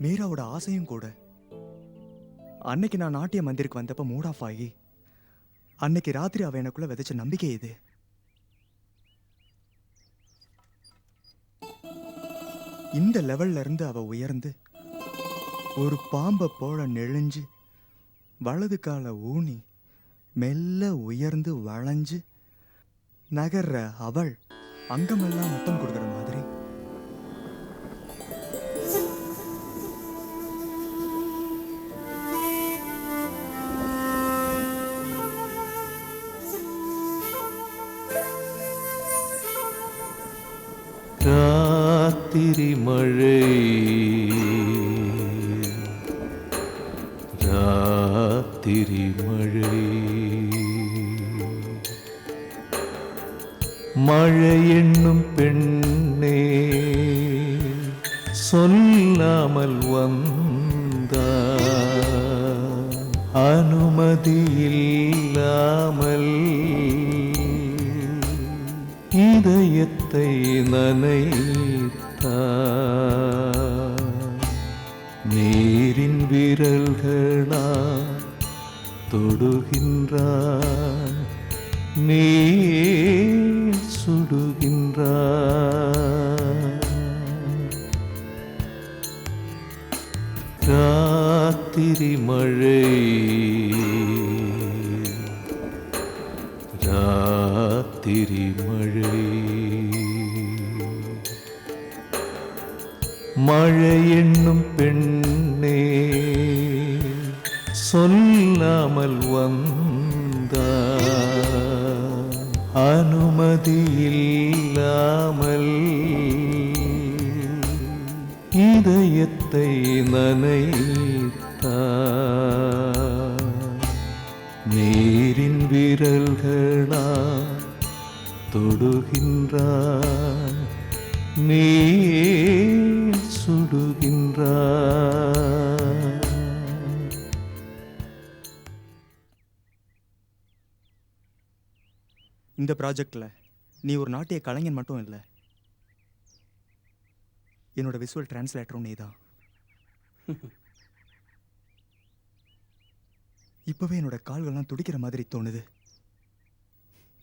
மீராவோட ஆசையும் கூட. அன்னைக்கு நான் நாட்டிய மந்திருக்கு வந்தப்ப மூட் ஆஃப் ஆகி அன்னைக்கு ராத்திரி அவ எனக்குள்ள விதைச்ச நம்பிக்கை இது. இந்த லெவல்ல இருந்து அவ உயர்ந்து ஒரு பாம்பை போல நெழிஞ்சு வலது கால ஊனி மெல்ல உயர்ந்து வளைஞ்சு நகர்ற அவள் அங்கமெல்லாம் முத்தம் கொடுக்குற மாதிரி ராத்திரி மழை ராத்திரி மழை மழை என்னும் பெண்ணே சொல்லாமல் வந்தார் அனுமதி இல்லாமல் இதயத்தை நனைத்தார் நீரின் விரல்களா தொடுகின்றார் நீர் சுடுகின்றார் ராத்திரி மழை ராத்திரி மழை மழை என்னும் பெண்ணே சொல்லாமல் வந்தார் அனுமதி இல்லாமல் இதயத்தை நனைத்தார். நீரின் விரல்களா தொடுகின்றார், நீர் சுடுகின்றார். இந்த ப்ராஜெக்டில் நீ ஒரு நாட்டிய கலைஞன் மட்டும் இல்லை, என்னோட விசுவல் டிரான்ஸ்லேட்டரும் நீ தான். இப்போவே என்னோட கால்கள்லாம் துடிக்கிற மாதிரி தோணுது.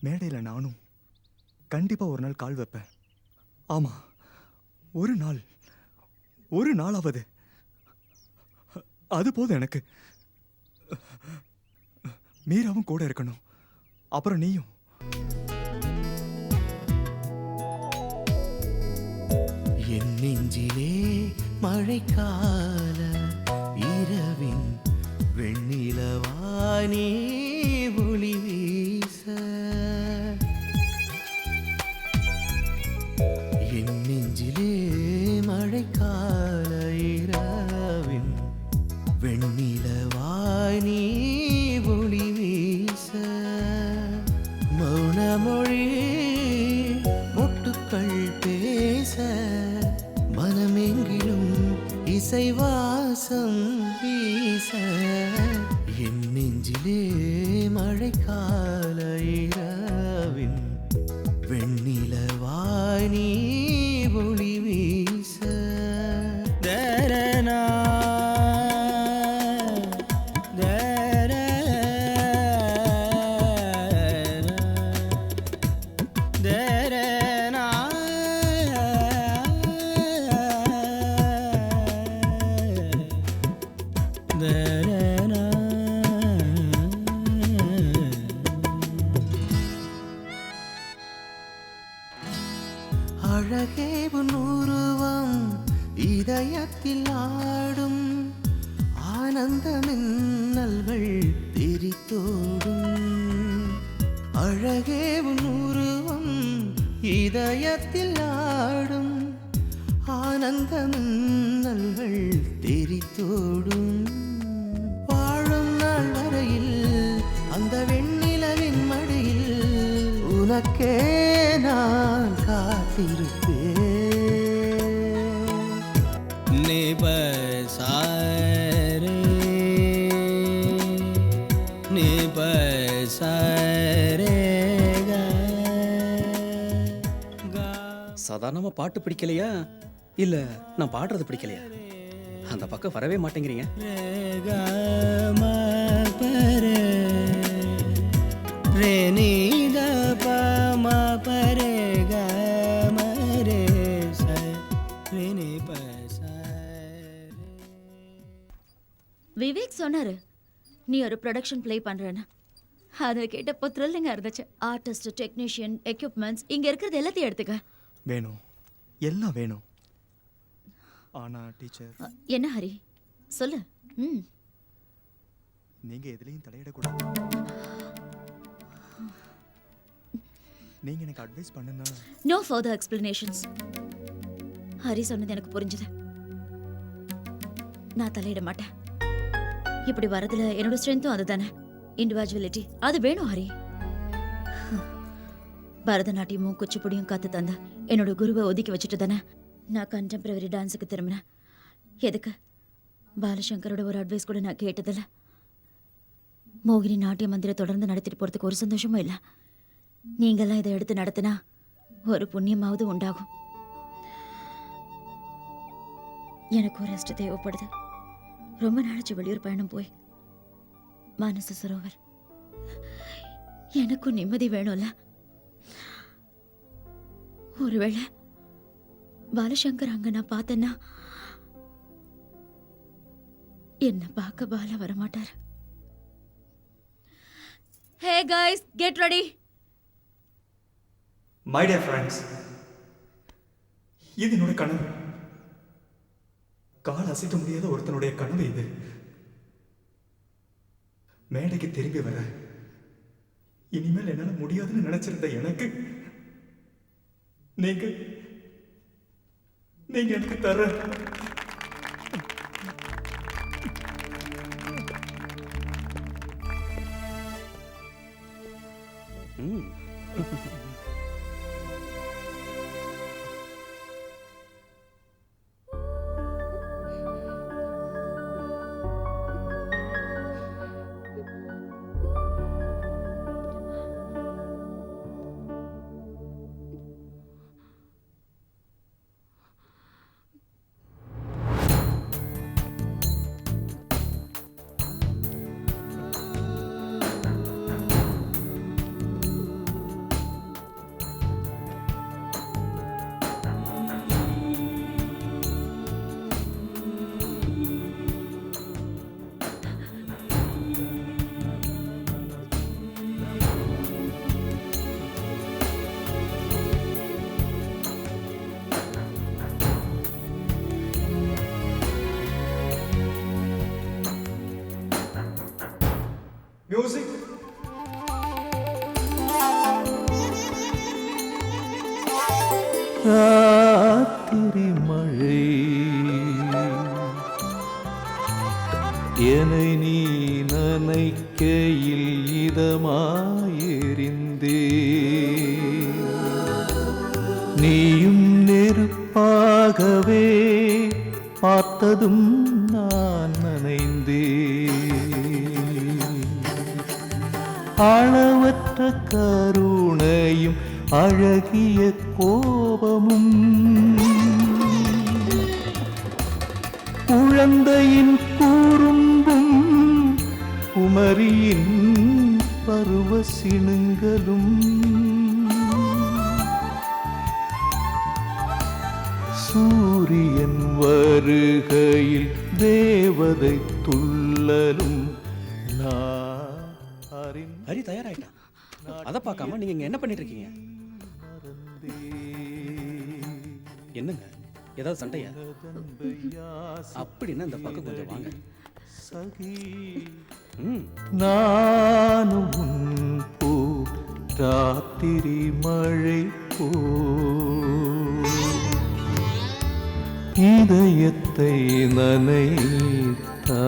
மேடையில் நானும் கண்டிப்பாக ஒரு நாள் கால் வைப்பேன். ஆமாம், ஒரு நாளாவது அது போதும் எனக்கு. மீராவும் கூட இருக்கணும், அப்புறம் நீயும். என் நெஞ்சிலே மழைக்கால இரவின் வெண்ணிலவானே ஒளி வீச, என் நெஞ்சிலே மழைக்கால இரவின் வெண்ணிலவானே ஒளி வீச, மௌனமொழி மொட்டுக்கள் பேச, மனமெங்கிலும் இசை வாசம் வீச, என் நெஞ்சிலே மழைக்கால இரவின் வெண்ணிலவானி ஒளி வீச. தரனா அழகே உன் உருவம் இதயத்தில் ஆடும், ஆனந்த மின்னல்கள் தெரித்தோடும். அழகே உன் உருவம் இதயத்தில் ஆடும், ஆனந்த மின்னல்கள் தெரித்தோடும். வாழும் நாள் வரையில் அந்த வெண்ணிலவின் மடியில் உனக்கே நான் காத்திருப்பேன். நீ பசாரே நீ பசாரே. சாதாரணமா பாட்டு பிடிக்கலையா இல்ல நான் பாடுறது பிடிக்கலையா? அந்த பக்கம் வரவே மாட்டேங்கிறீங்க. விவேக் சொன்னாரு நீ ஒரு ப்ரொடக்ஷன் ப்ளே பண்றேன்னு. அதை கேட்டப்போ த்ரில்லிங்கா இருந்துச்சு. ஆர்டிஸ்ட், டெக்னீஷியன், எக்யூப்மெண்ட்ஸ், இங்க இருக்கிறது எல்லாத்தையும் எடுத்துக்க. வேணும், எல்லாம் வேணும். ஆனா டீச்சர். என்ன ஹரி சொல்லு. நீங்க எதுலயும் தலையிடக்கூடாது. நீங்க எனக்கு அட்வைஸ் பண்ணுனா. No further explanations. ஹரி சொன்னது எனக்கு புரிஞ்சுது. நான் தலையிட மாட்டேன். இப்படி வரதுல என்னோட ஸ்ட்ரென்த்தும் அதுதானே, இண்டிவிஜுவலிட்டி. அது வேணும் ஹரி. பரதநாட்டியமும் குச்சிப்புடியும் கத்து தந்த என்னோட குருவை ஒதுக்கி வச்சுட்டு தானே நான் கண்டெம்பரரி டான்ஸுக்கு திரும்பினேன். எதுக்கு? பாலசங்கரோட ஒரு அட்வைஸ் கூட நான் கேட்டதில்ல. மோகினி நாட்டிய மந்திர தொடர்ந்து நடத்திட்டு போறதுக்கு ஒரு சந்தோஷமும் இல்லை. நீங்கெல்லாம் இதை எடுத்து நடத்தினா ஒரு புண்ணியமாவது உண்டாகும். எனக்கு ஒரு ரெஸ்ட் தேவைப்படுது. ரொம்ப நாளைச்சு வெளியூர் பயணம் போய் மானச சரோவர். எனக்கும் நிம்மதி வேணும்ல. ஒருவேளை பாலசங்கர் அங்க நான் பார்த்தேன்னா என்ன பார்க்க பால வரமாட்டார். Hey guys, get ready. My dear friends, இது என்னோட கனவு. கால் அசைக்க முடியாத ஒருத்தனுடைய கனவு இது. மேடைக்கு திரும்பி வர இனிமேல் என்னால முடியாதுன்னு நினைச்சிருந்த எனக்கு நீங்க நீங்க எனக்கு தர மியூசிக் ராத்திரி மழை என்னை நீ நனைக்கையில் இதமாயிருந்தே நீயும் நெருப்பாகவே பார்த்ததும் நான் நனைந்தே அளவற்ற கருணையும் அழகிய கோபமும் குழந்தையின் கூறும்பும் குமரியின் பருவ சிணுங்கலும் சூரியன் வருகையில் தேவதை துள்ளலும் ஹரி தயாராயிட்டான். அதை பார்க்காம நீங்க இங்க என்ன பண்ணிட்டு இருக்கீங்க? என்னங்க ஏதாவது சண்டையா? அப்படின்னா இந்த பக்கம் கொஞ்சம் வாங்க. நானும் உன் போ ராத்திரி மழை போ இதயத்தை நனைத்தா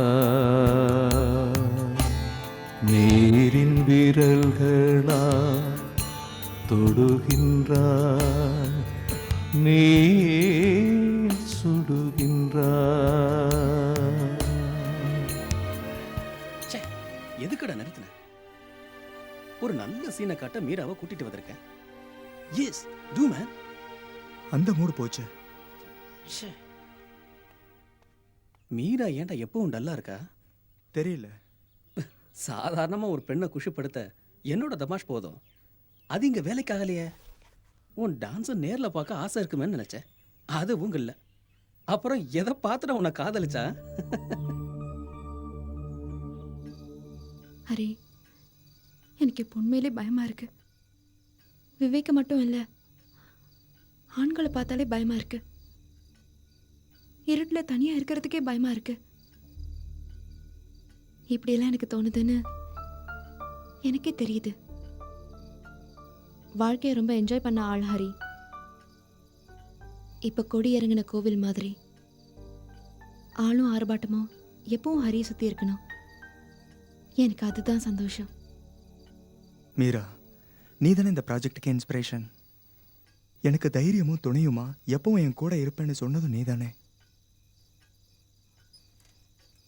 நீரின் விரல்களா தொடுகின்றான் நீ சுடுகின்றான். எதுக்கடா நிறுத்தின? ஒரு நல்ல சீனை காட்ட மீராவை கூட்டிட்டு வந்திருக்கேன். Yes too man. அந்த மூடு போச்சு. மீரா ஏன்டா எப்பவும் டல்லா இருக்கா? தெரியல. சாதாரணமா ஒரு பெண்ணை குஷிப்படுத்த என்னோட தமாஷ் போதும். அது இங்க வேலைக்காகலையே. உன் டான்ஸை நேர்ல பார்க்க ஆசை இருக்குமேன்னு நினைச்சேன். அது உங்க இல்ல. அப்புறம் எதை பார்த்துட்டு உன்னை காதலிச்சா? ஹரி, எனக்கு இப்போ உண்மையிலே பயமா இருக்கு. விவேக்க மட்டும் இல்லை, ஆண்களை பார்த்தாலே பயமா இருக்கு. இருட்டில் தனியா இருக்கிறதுக்கே பயமா இருக்கு. இப்படியெல்லாம் எனக்கு தோணுதுன்னு எனக்கே தெரியுது. வாழ்க்கையை ரொம்ப என்ஜாய் பண்ண ஆள் ஹரி. இப்ப கொடி இறங்கின கோவில் மாதிரி ஆளும் ஆர்ப்பாட்டமும் எப்பவும் ஹரியை சுத்தி இருக்கணும். எனக்கு அதுதான் சந்தோஷம். மீரா, நீதானே இந்த ப்ராஜெக்டுக்கு இன்ஸ்பிரேஷன். எனக்கு தைரியமும் துணையுமா எப்பவும் என் கூட இருப்பேன்னு சொன்னதும் நீதானே.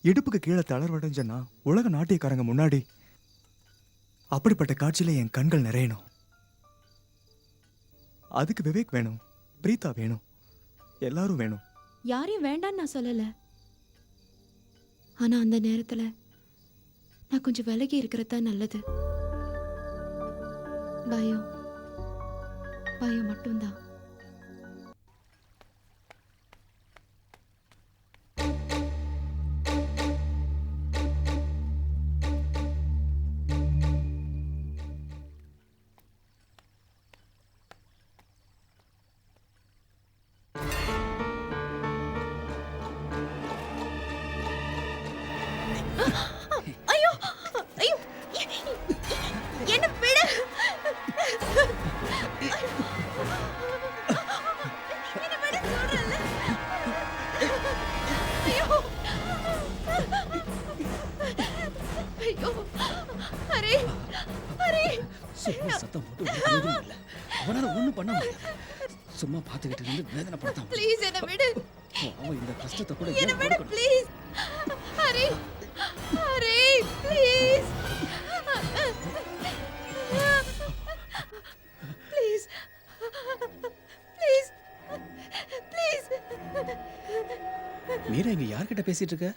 இடுப்புக்கு கீழே தளர்வடைஞ்சனா உலக நாட்டியக்காரங்க முன்னாடி அப்படிப்பட்ட காட்சியில என் கண்கள் நிறையணும். அதுக்கு விவேக் வேணும், பிரீதா வேணும், எல்லாரும் வேணும். யாரையும் வேண்டான்னு நான் சொல்லல. ஆனா அந்த நேரத்துல நான் கொஞ்சம் விலகி இருக்கிறதா நல்லது. பயம் பயம் மட்டும்தான். ஐயோ ஐயோ என்ன விடு. ஐயோ ஹரி ஹரி சும்மா சத்தம் போட்டு ஒரு பிரயோஜனம் இல்லை. அவனால ஒண்ணும் பண்ண முடியாது. சும்மா பார்த்துக்கிட்டு இருந்து வேதனைப்படுத்தாம ப்ளீஸ் என்ன விடு. அவன் இந்த கஷ்டத்தை கூட என்ன ஏன் விடு கொடுக்கணும்? Please. Hari Hari please please please please. Meera இங்க யார்கிட்ட பேசிட்டு இருக்க?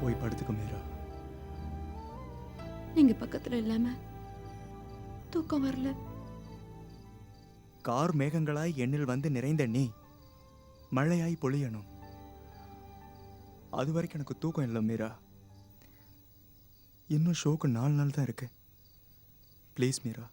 போய் படுத்துக்க மீரா. நீங்க பக்கத்துல இல்லாம தூக்கம் வரல. கார் மேகங்களாய் எண்ணில் வந்து நிறைந்த நீ மழையாய் பொழியணும். அது வரைக்கும் எனக்கு தூக்கம் இல்லை மீரா. இன்னும் ஷோக்கு 4 நாள் தான் இருக்கு. ப்ளீஸ் மீரா.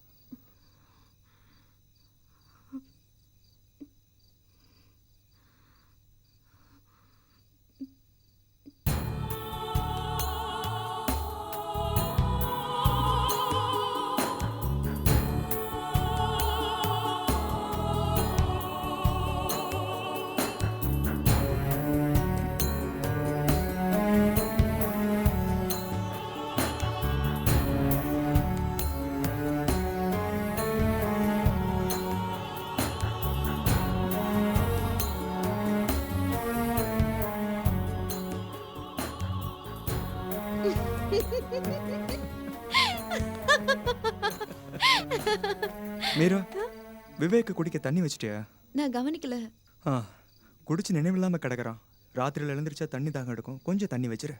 மீரா, விவேக்கு குடிக்க தண்ணி வச்சிட்டியா? நான் கவனிக்கல. ஆ, குடிச்சு நினைவில்லாம கிடக்குறான். ராத்திரியில் எழுந்திரிச்சா தண்ணி தாகம் எடுக்கும். கொஞ்சம் தண்ணி வச்சிரு.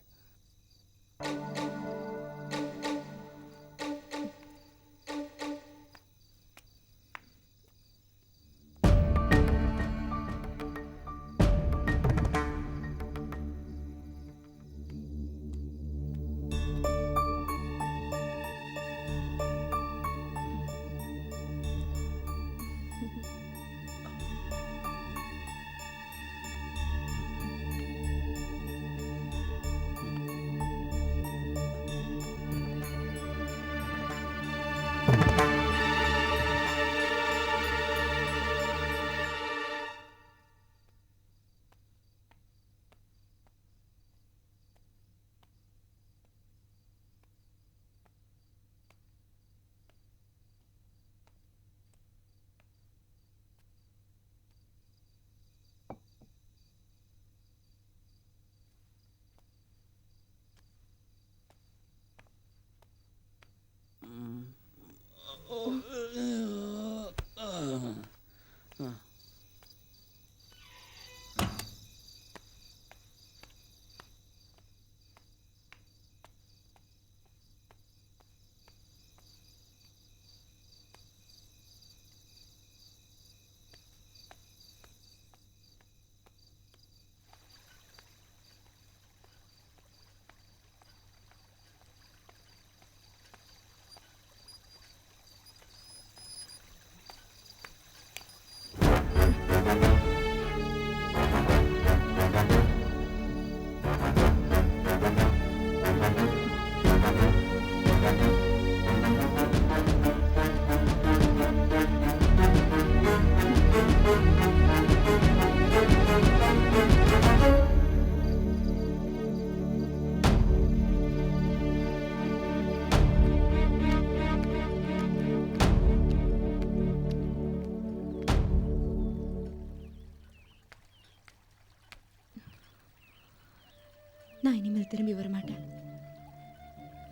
நான் இனிமேல் திரும்பி வர மாட்டேன்.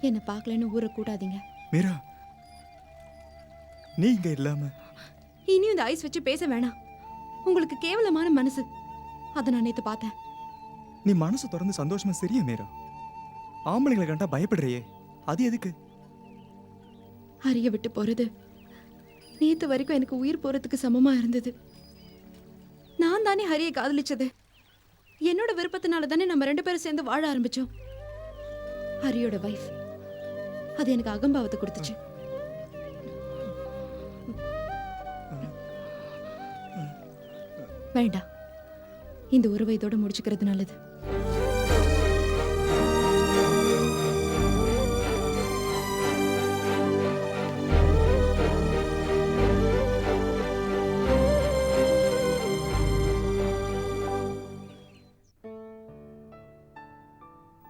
என்னை பார்க்கலன்னு ஊரை கூடாதீங்க. மீரா, நீ இங்க இல்லாம இனியும் இந்த ஐஸ் வச்சு பேச வேணாம். உங்களுக்கு கேவலமான மனசு. அதை நான் நேத்து பார்த்தேன். நீ மனசு திறந்து சந்தோஷமா சிரியா மீரா. ஆம்பளைங்களை கண்டா பயப்படுறியே, அது எதுக்கு? ஹரிய விட்டு போறது நேத்து வரைக்கும் எனக்கு உயிர் போறதுக்கு சமமா இருந்தது. நான் தானே ஹரியை காதலிச்சது. என்னோட விருப்பத்தினால தானே நம்ம 2 பேரும் சேர்ந்து வாழ ஆரம்பிச்சோம். ஹரியோட வைஃப் அது எனக்கு அகம்பாவத்தை கொடுத்துச்சு. வேண்டாம், இந்த உறவை இதோட முடிச்சுக்கிறது நல்லது.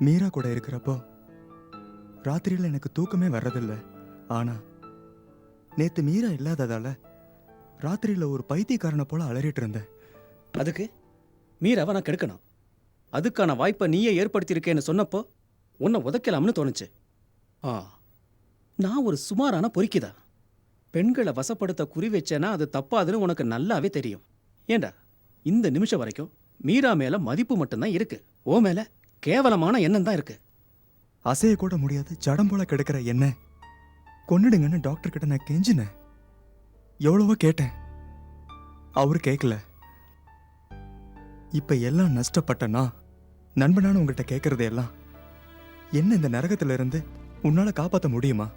மீரா கூட இருக்கிறப்போ ராத்திரியில் எனக்கு தூக்கமே வர்றதில்ல. ஆனா நேத்து மீரா இல்லாததால ராத்திரியில் ஒரு பைத்தியக்காரனை போல அலறிட்டு இருந்தேன். அதுக்கு மீராவை நான் கெடுக்கணும். அதுக்கான வாய்ப்பை நீயே ஏற்படுத்தியிருக்கேன்னு சொன்னப்போ உன்னை உதைக்கலாம்னு தோணுச்சு. நான் ஒரு சுமாரான பொறுக்கிதான். பெண்களை வசப்படுத்த குறி வச்சேன்னா அது தப்பாதுன்னு உனக்கு நல்லாவே தெரியும். ஏண்டா இந்த நிமிஷம் வரைக்கும் மீரா மேல மதிப்பு மட்டும்தான் இருக்கு. ஓ மேல கேவலமான எண்ணம் தான் இருக்கு. அசைய கூட முடியாது ஜடம் போல கிடக்கிற என்ன கொன்னுடுங்கன்னு டாக்டர் கிட்ட நான் கெஞ்சினேன். எவ்வளவோ கேட்டேன், அவரு கேட்கல. இப்ப எல்லாம் நஷ்டப்பட்டனா நண்பனான உங்கள்கிட்ட கேட்கறது எல்லாம் என்ன இந்த நரகத்துல இருந்து உன்னால காப்பாற்ற முடியுமா?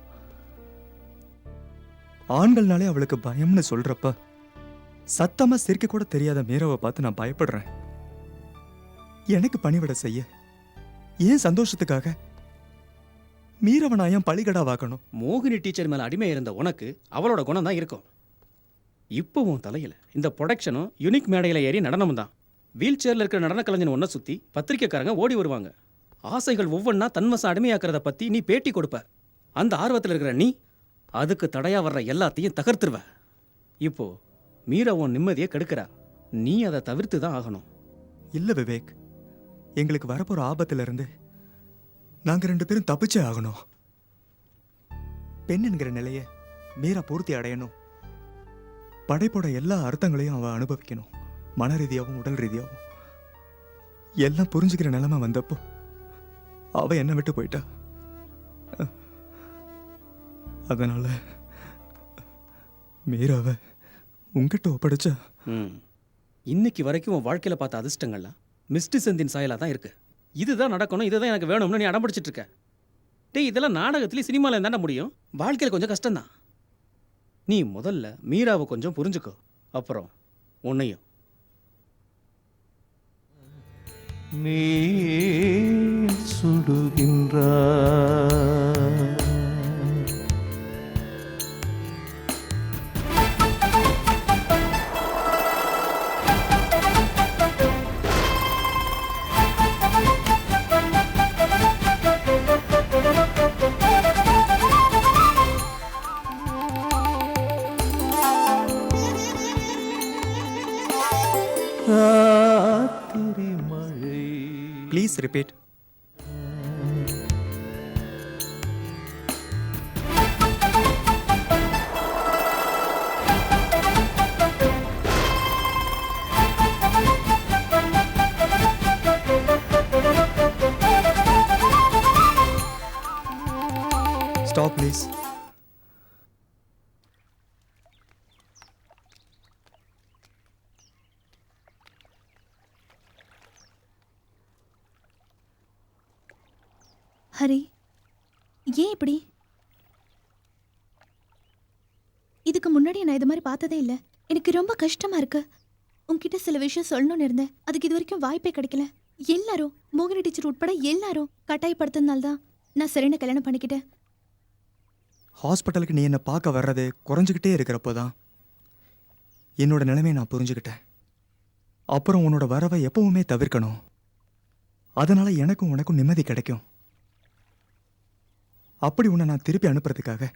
ஆண்கள்னாலே அவளுக்கு பயம்னு சொல்றப்ப சத்தமா சிரிக்க கூட தெரியாத மீராவை பார்த்து நான் பயப்படுறேன். எனக்கு பணிவிட செய்ய ஏன் சந்தோஷத்துக்காக மீரவ நான் ஏன் பழிகடாவாக்கணும்? மோகினி டீச்சர் மேல அடிமை இருந்த உனக்கு அவளோட குணம் தான் இருக்கும். இப்போ உன் தலையில இந்த ப்ரொடக்ஷனும் யூனிக் மேடையில ஏறி நடனமும் தான். வீல் சேர்ல இருக்கிற நடன கலைஞன் ஒன்றை சுத்தி பத்திரிக்கைக்காரங்க ஓடி வருவாங்க. ஆசைகள் ஒவ்வொன்றா தன்வசம் அடிமையாக்குறத பத்தி நீ பேட்டி கொடுப்ப. அந்த ஆர்வத்தில் இருக்கிற நீ அதுக்கு தடையா வர்ற எல்லாத்தையும் தகர்த்துருவ. இப்போ மீரா உன் நிம்மதியை கெடுக்கிறா. நீ அதை தவிர்த்து தான் ஆகணும். இல்ல விவேக், எங்களுக்கு வரப்போற ஆபத்துல இருந்து நாங்க 2 பேரும் தப்பிச்சே ஆகணும். பெண் என்கிற நிலைய மீரா பூர்த்தி அடையணும். படைப்போட எல்லா அர்த்தங்களையும் அவ அனுபவிக்கணும். மன ரீதியாகவும் உடல் ரீதியாகவும் எல்லாம் புரிஞ்சுக்கிற நிலைமை வந்தப்போ அவ என்ன விட்டு போயிட்டா. அதனால மீராவை உங்ககிட்ட ஒப்படைச்சா இன்னைக்கு வரைக்கும் உன் வாழ்க்கையில பார்த்த அதிர்ஷ்டங்கள்லாம் மிஸ்டி செந்தின் சாயலா தான் இருக்கு. இதுதான் நடக்கணும், இதுதான் எனக்கு வேணும்னு நீ அடம்பிடிச்சிட்டு இருக்க. டேய், இதெல்லாம் நாடகத்திலேயே சினிமாவில் இருந்தாண்ட முடியும். வாழ்க்கையில் கொஞ்சம் கஷ்டம்தான். நீ முதல்ல மீராவை கொஞ்சம் புரிஞ்சுக்கோ, அப்புறம் உன்னையும். நீ சுடுகின்றாய். Please repeat. Stop, please. Hari, ஏன் இப்படி? இதுக்கு முன்னாடி நான் இது மாதிரி பார்த்ததே இல்லை. எனக்கு ரொம்ப கஷ்டமா இருக்கு. உன்கிட்ட சில விஷயம் சொல்லணும்னு இருந்தேன். அதுக்கு இது வரைக்கும் வாய்ப்பே கிடைக்கல. எல்லாரும், மோகினி டீச்சர் உட்பட எல்லாரும் கட்டாயப்படுத்தினால தான் நான் சரின்னு கல்யாணம் பண்ணிக்கிட்டேன். ஹாஸ்பிட்டலுக்கு நீ என்னை பார்க்க வர்றது குறைஞ்சிக்கிட்டே இருக்கிறப்போ தான் என்னோட நிலைமையை நான் புரிஞ்சுக்கிட்டேன். அப்புறம் உன்னோட வரவை எப்பவுமே தவிர்க்கணும். அதனால எனக்கும் உனக்கும் நிம்மதி கிடைக்கும். அப்படி உன்னை நான் திருப்பி அனுப்புறதுக்காக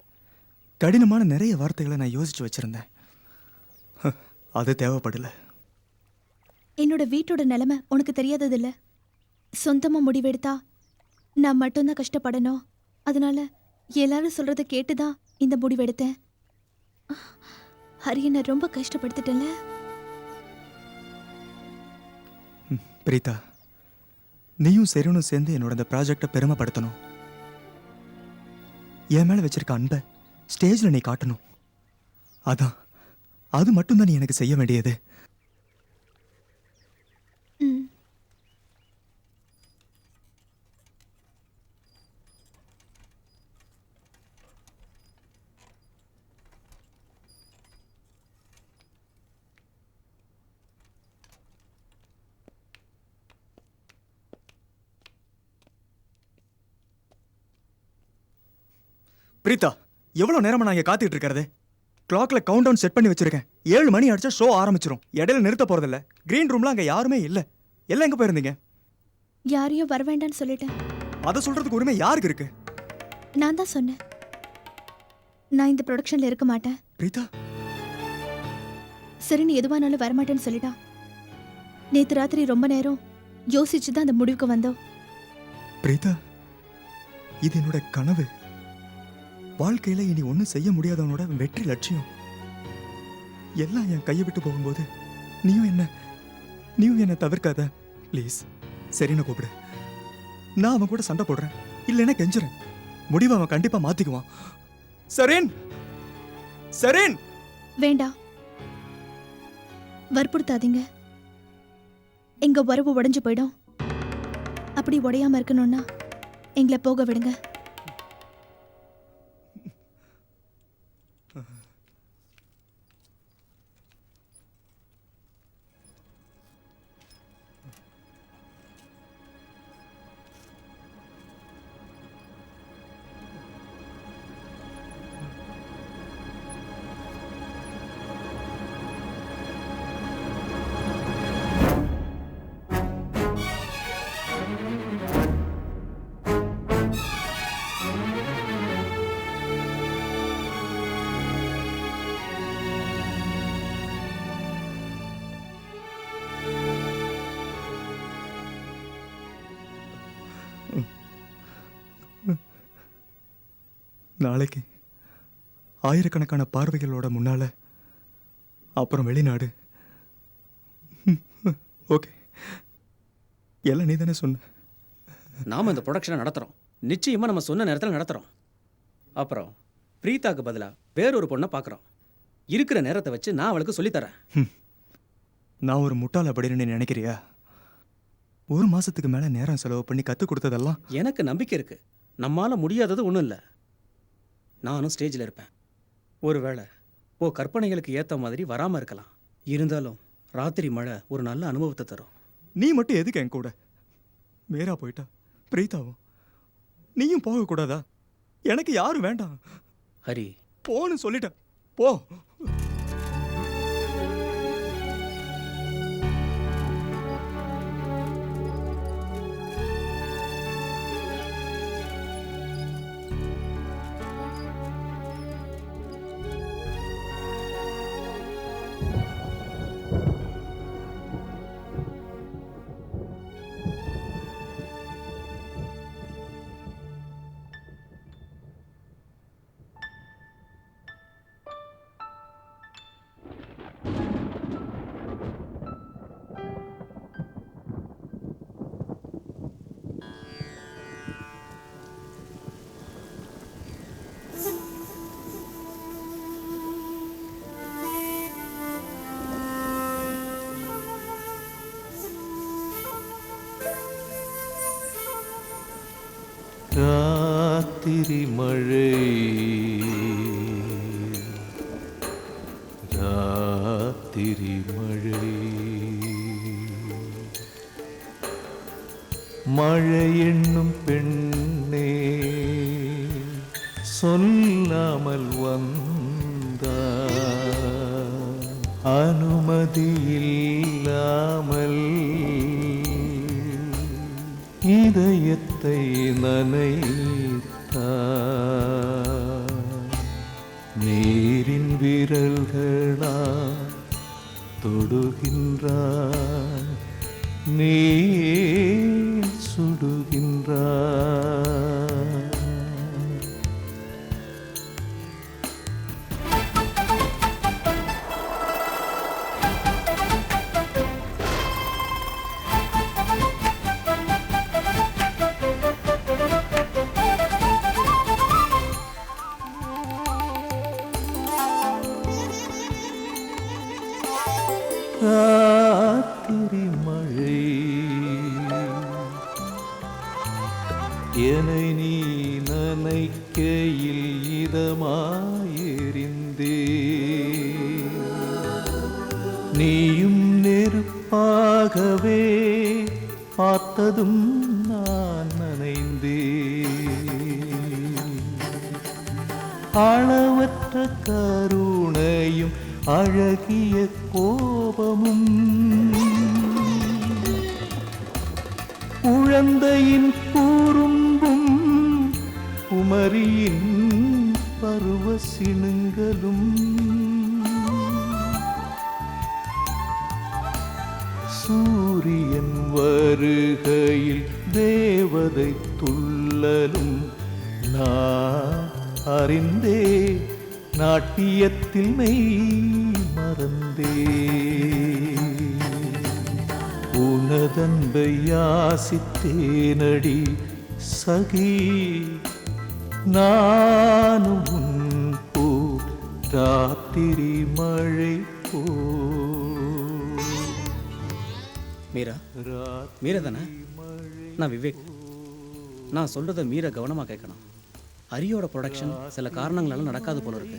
கடினமான நிறைய வார்த்தைகளை நான் யோசிச்சு வச்சிருந்தேன். அது தேவைப்படல. என்னோட வீட்டோட நிலைமை உனக்கு தெரியாதது இல்ல. சொந்தமா முடிவெடுத்தா நான் மட்டும்தான் கஷ்டப்படணும். அதனால எல்லாரும் சொல்றத கேட்டுதான் இந்த முடிவெடுத்தேன். ஹரியை நான் ரொம்ப கஷ்டப்படுத்திட்டேன்ல. பிரீதா, நீயும் சரினும் சேர்ந்து என்னோட இந்த ப்ராஜெக்டை பெருமைப்படுத்தணும். என் மேல வச்சிருக்க அன்பை ஸ்டேஜ்ல நீ காட்டணும். அதான், அது மட்டும்தான் நீ எனக்கு செய்ய வேண்டியது. பிரீதா, எவ்வளவு நேரமா நான் இங்க காத்துட்டு இருக்கிறது? கிளாக்ல கவுண்ட் டவுன் செட் பண்ணி வச்சிருக்கேன். 7 மணி அடிச்சா ஷோ ஆரம்பிச்சிரும். இடையில நிறுத்த போறதில்ல. கிரீன் ரூம்ல அங்க யாருமே இல்ல. எல்லாம் எங்க போயிருந்தீங்க? யாரையும் வர வேண்டாம்னு சொல்லிட்டேன். அதை சொல்றதுக்கு உரிமை யாருக்கு இருக்கு? நான் தான் சொன்னேன், நான் இந்த ப்ரொடக்ஷன்ல இருக்க மாட்டேன். பிரீதா, சரி நீ எதுவானாலும் வரமாட்டேன்னு சொல்லிட்டா. நேத்து ராத்திரி ரொம்ப நேரம் யோசிச்சு தான் அந்த முடிவுக்கு வந்தோம். பிரீதா, இது என்னோட கனவு. வாழ்க்கையில இனி ஒன்றும் செய்ய முடியாதவனோட வெற்றி லட்சியம். எல்லாம் என் கையை விட்டு போகும்போது நீயும் என்ன தவிர்க்காத ப்ளீஸ். சரின்னு கூப்பிடு. நான் அவன் கூட சண்டை போடுறேன், இல்லைன்னா கெஞ்சுறேன். முடிவை அவன் கண்டிப்பா மாத்திக்குவான். சரேன், சரேன். வேண்டாம், வற்புறுத்தாதீங்க. எங்க உறவு உடைஞ்சு போயிடும். அப்படி உடையாம இருக்கணும்னா எங்களை போக விடுங்க. நாளைக்கு ஆயிரக்கணக்கான பார்வைகளோட முன்னால, அப்புறம் வெளிநாடு. ஓகே, எல்லாம் நீ தானே சொன்ன. நாம இந்த ப்ரொடக்ஷனை நடத்துறோம். நிச்சயமா நம்ம சொன்ன நேரத்தில் நடத்துறோம். அப்புறம் பிரீதாக்கு பதிலா வேறொரு பொண்ணை பார்க்குறோம். இருக்கிற நேரத்தை வச்சு நான் அவளுக்கு சொல்லித்தரேன். நான் ஒரு முட்டாள் அப்படின்னு நீ நினைக்கிறியா? 1 மாசத்துக்கு மேல நேரம் செலவு பண்ணி கற்றுக் கொடுத்ததெல்லாம் எனக்கு நம்பிக்கை இருக்கு. நம்மால முடியாதது ஒன்றும் இல்லை. நானும் ஸ்டேஜில் இருப்பேன். ஒருவேளை கற்பனைகளுக்கு ஏற்ற மாதிரி வராமல் இருக்கலாம். இருந்தாலும் ராத்திரி மழை ஒரு நல்ல அனுபவத்தை தரும். நீ மட்டும் எதுக்கு என் கூட? மேரா போயிட்டா, பிரீதாவும் நீயும் போகக்கூடாதா? எனக்கு யாரும் வேண்டாம். ஹரி, போன்னு சொல்லிட்டேன், போ. ராத்திரி மழை, ராத்திரி மழை, மழை என்னும் பெண்ணே சொல்லாமல் வந்தார், அனுமதி இல்லாமல் இதயத்தை நனைத்தார். நீரின் விரல்களா தொடுகின்றார், நீ சுடுகின்றார். ராத்திரி மழை என்னை நீ நனைக்கையில் இதமாயிருந்தே நீயும் நெருப்பாகவே பார்த்ததும் நான் நனைந்தே அளவற்ற கருணையும் அழகிய கோபமும் குழந்தையின் கூறும்பும் குமரியின் பருவ சினுங்களும் சூரியன் வருகையில் தேவதை துள்ளலும் நான் அறிந்தே நாட்டியத்தில் மெய் மறந்தே உனதன்பை யாசித்தேனடி சகி நானும் உன் போ ராத்திரி மழை போ. மீரா மீரா தானே? நான் விவேக். நான் சொல்கிறத மீரா கவனமாக கேட்கணும். ஹரியோட ப்ரொடக்ஷன் சில காரணங்களால நடக்காது போல இருக்கு.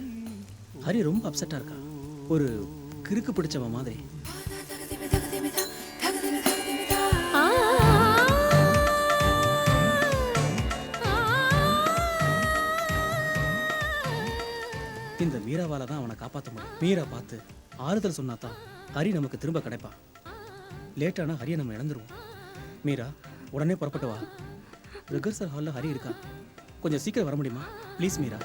ஹரி ரொம்ப அப்செட்டாக இருக்கா, ஒரு கிறுக்கு பிடிச்சவன் மாதிரி. இந்த மீராவால தான் அவனை காப்பாற்ற முடியும். மீரா பார்த்து ஆறுதல் சொன்னாதான் ஹரி நமக்கு திரும்ப கிடைப்பான். லேட்டானா ஹரியை நம்ம இழந்துருவோம். மீரா உடனே புறப்பட்டு வா. ரிகர்சல் ஹாலில் ஹரி இருக்கா, கொஞ்சம் சீக்கிரம் வர முடியுமா ப்ளீஸ் மீரா?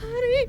ஹரி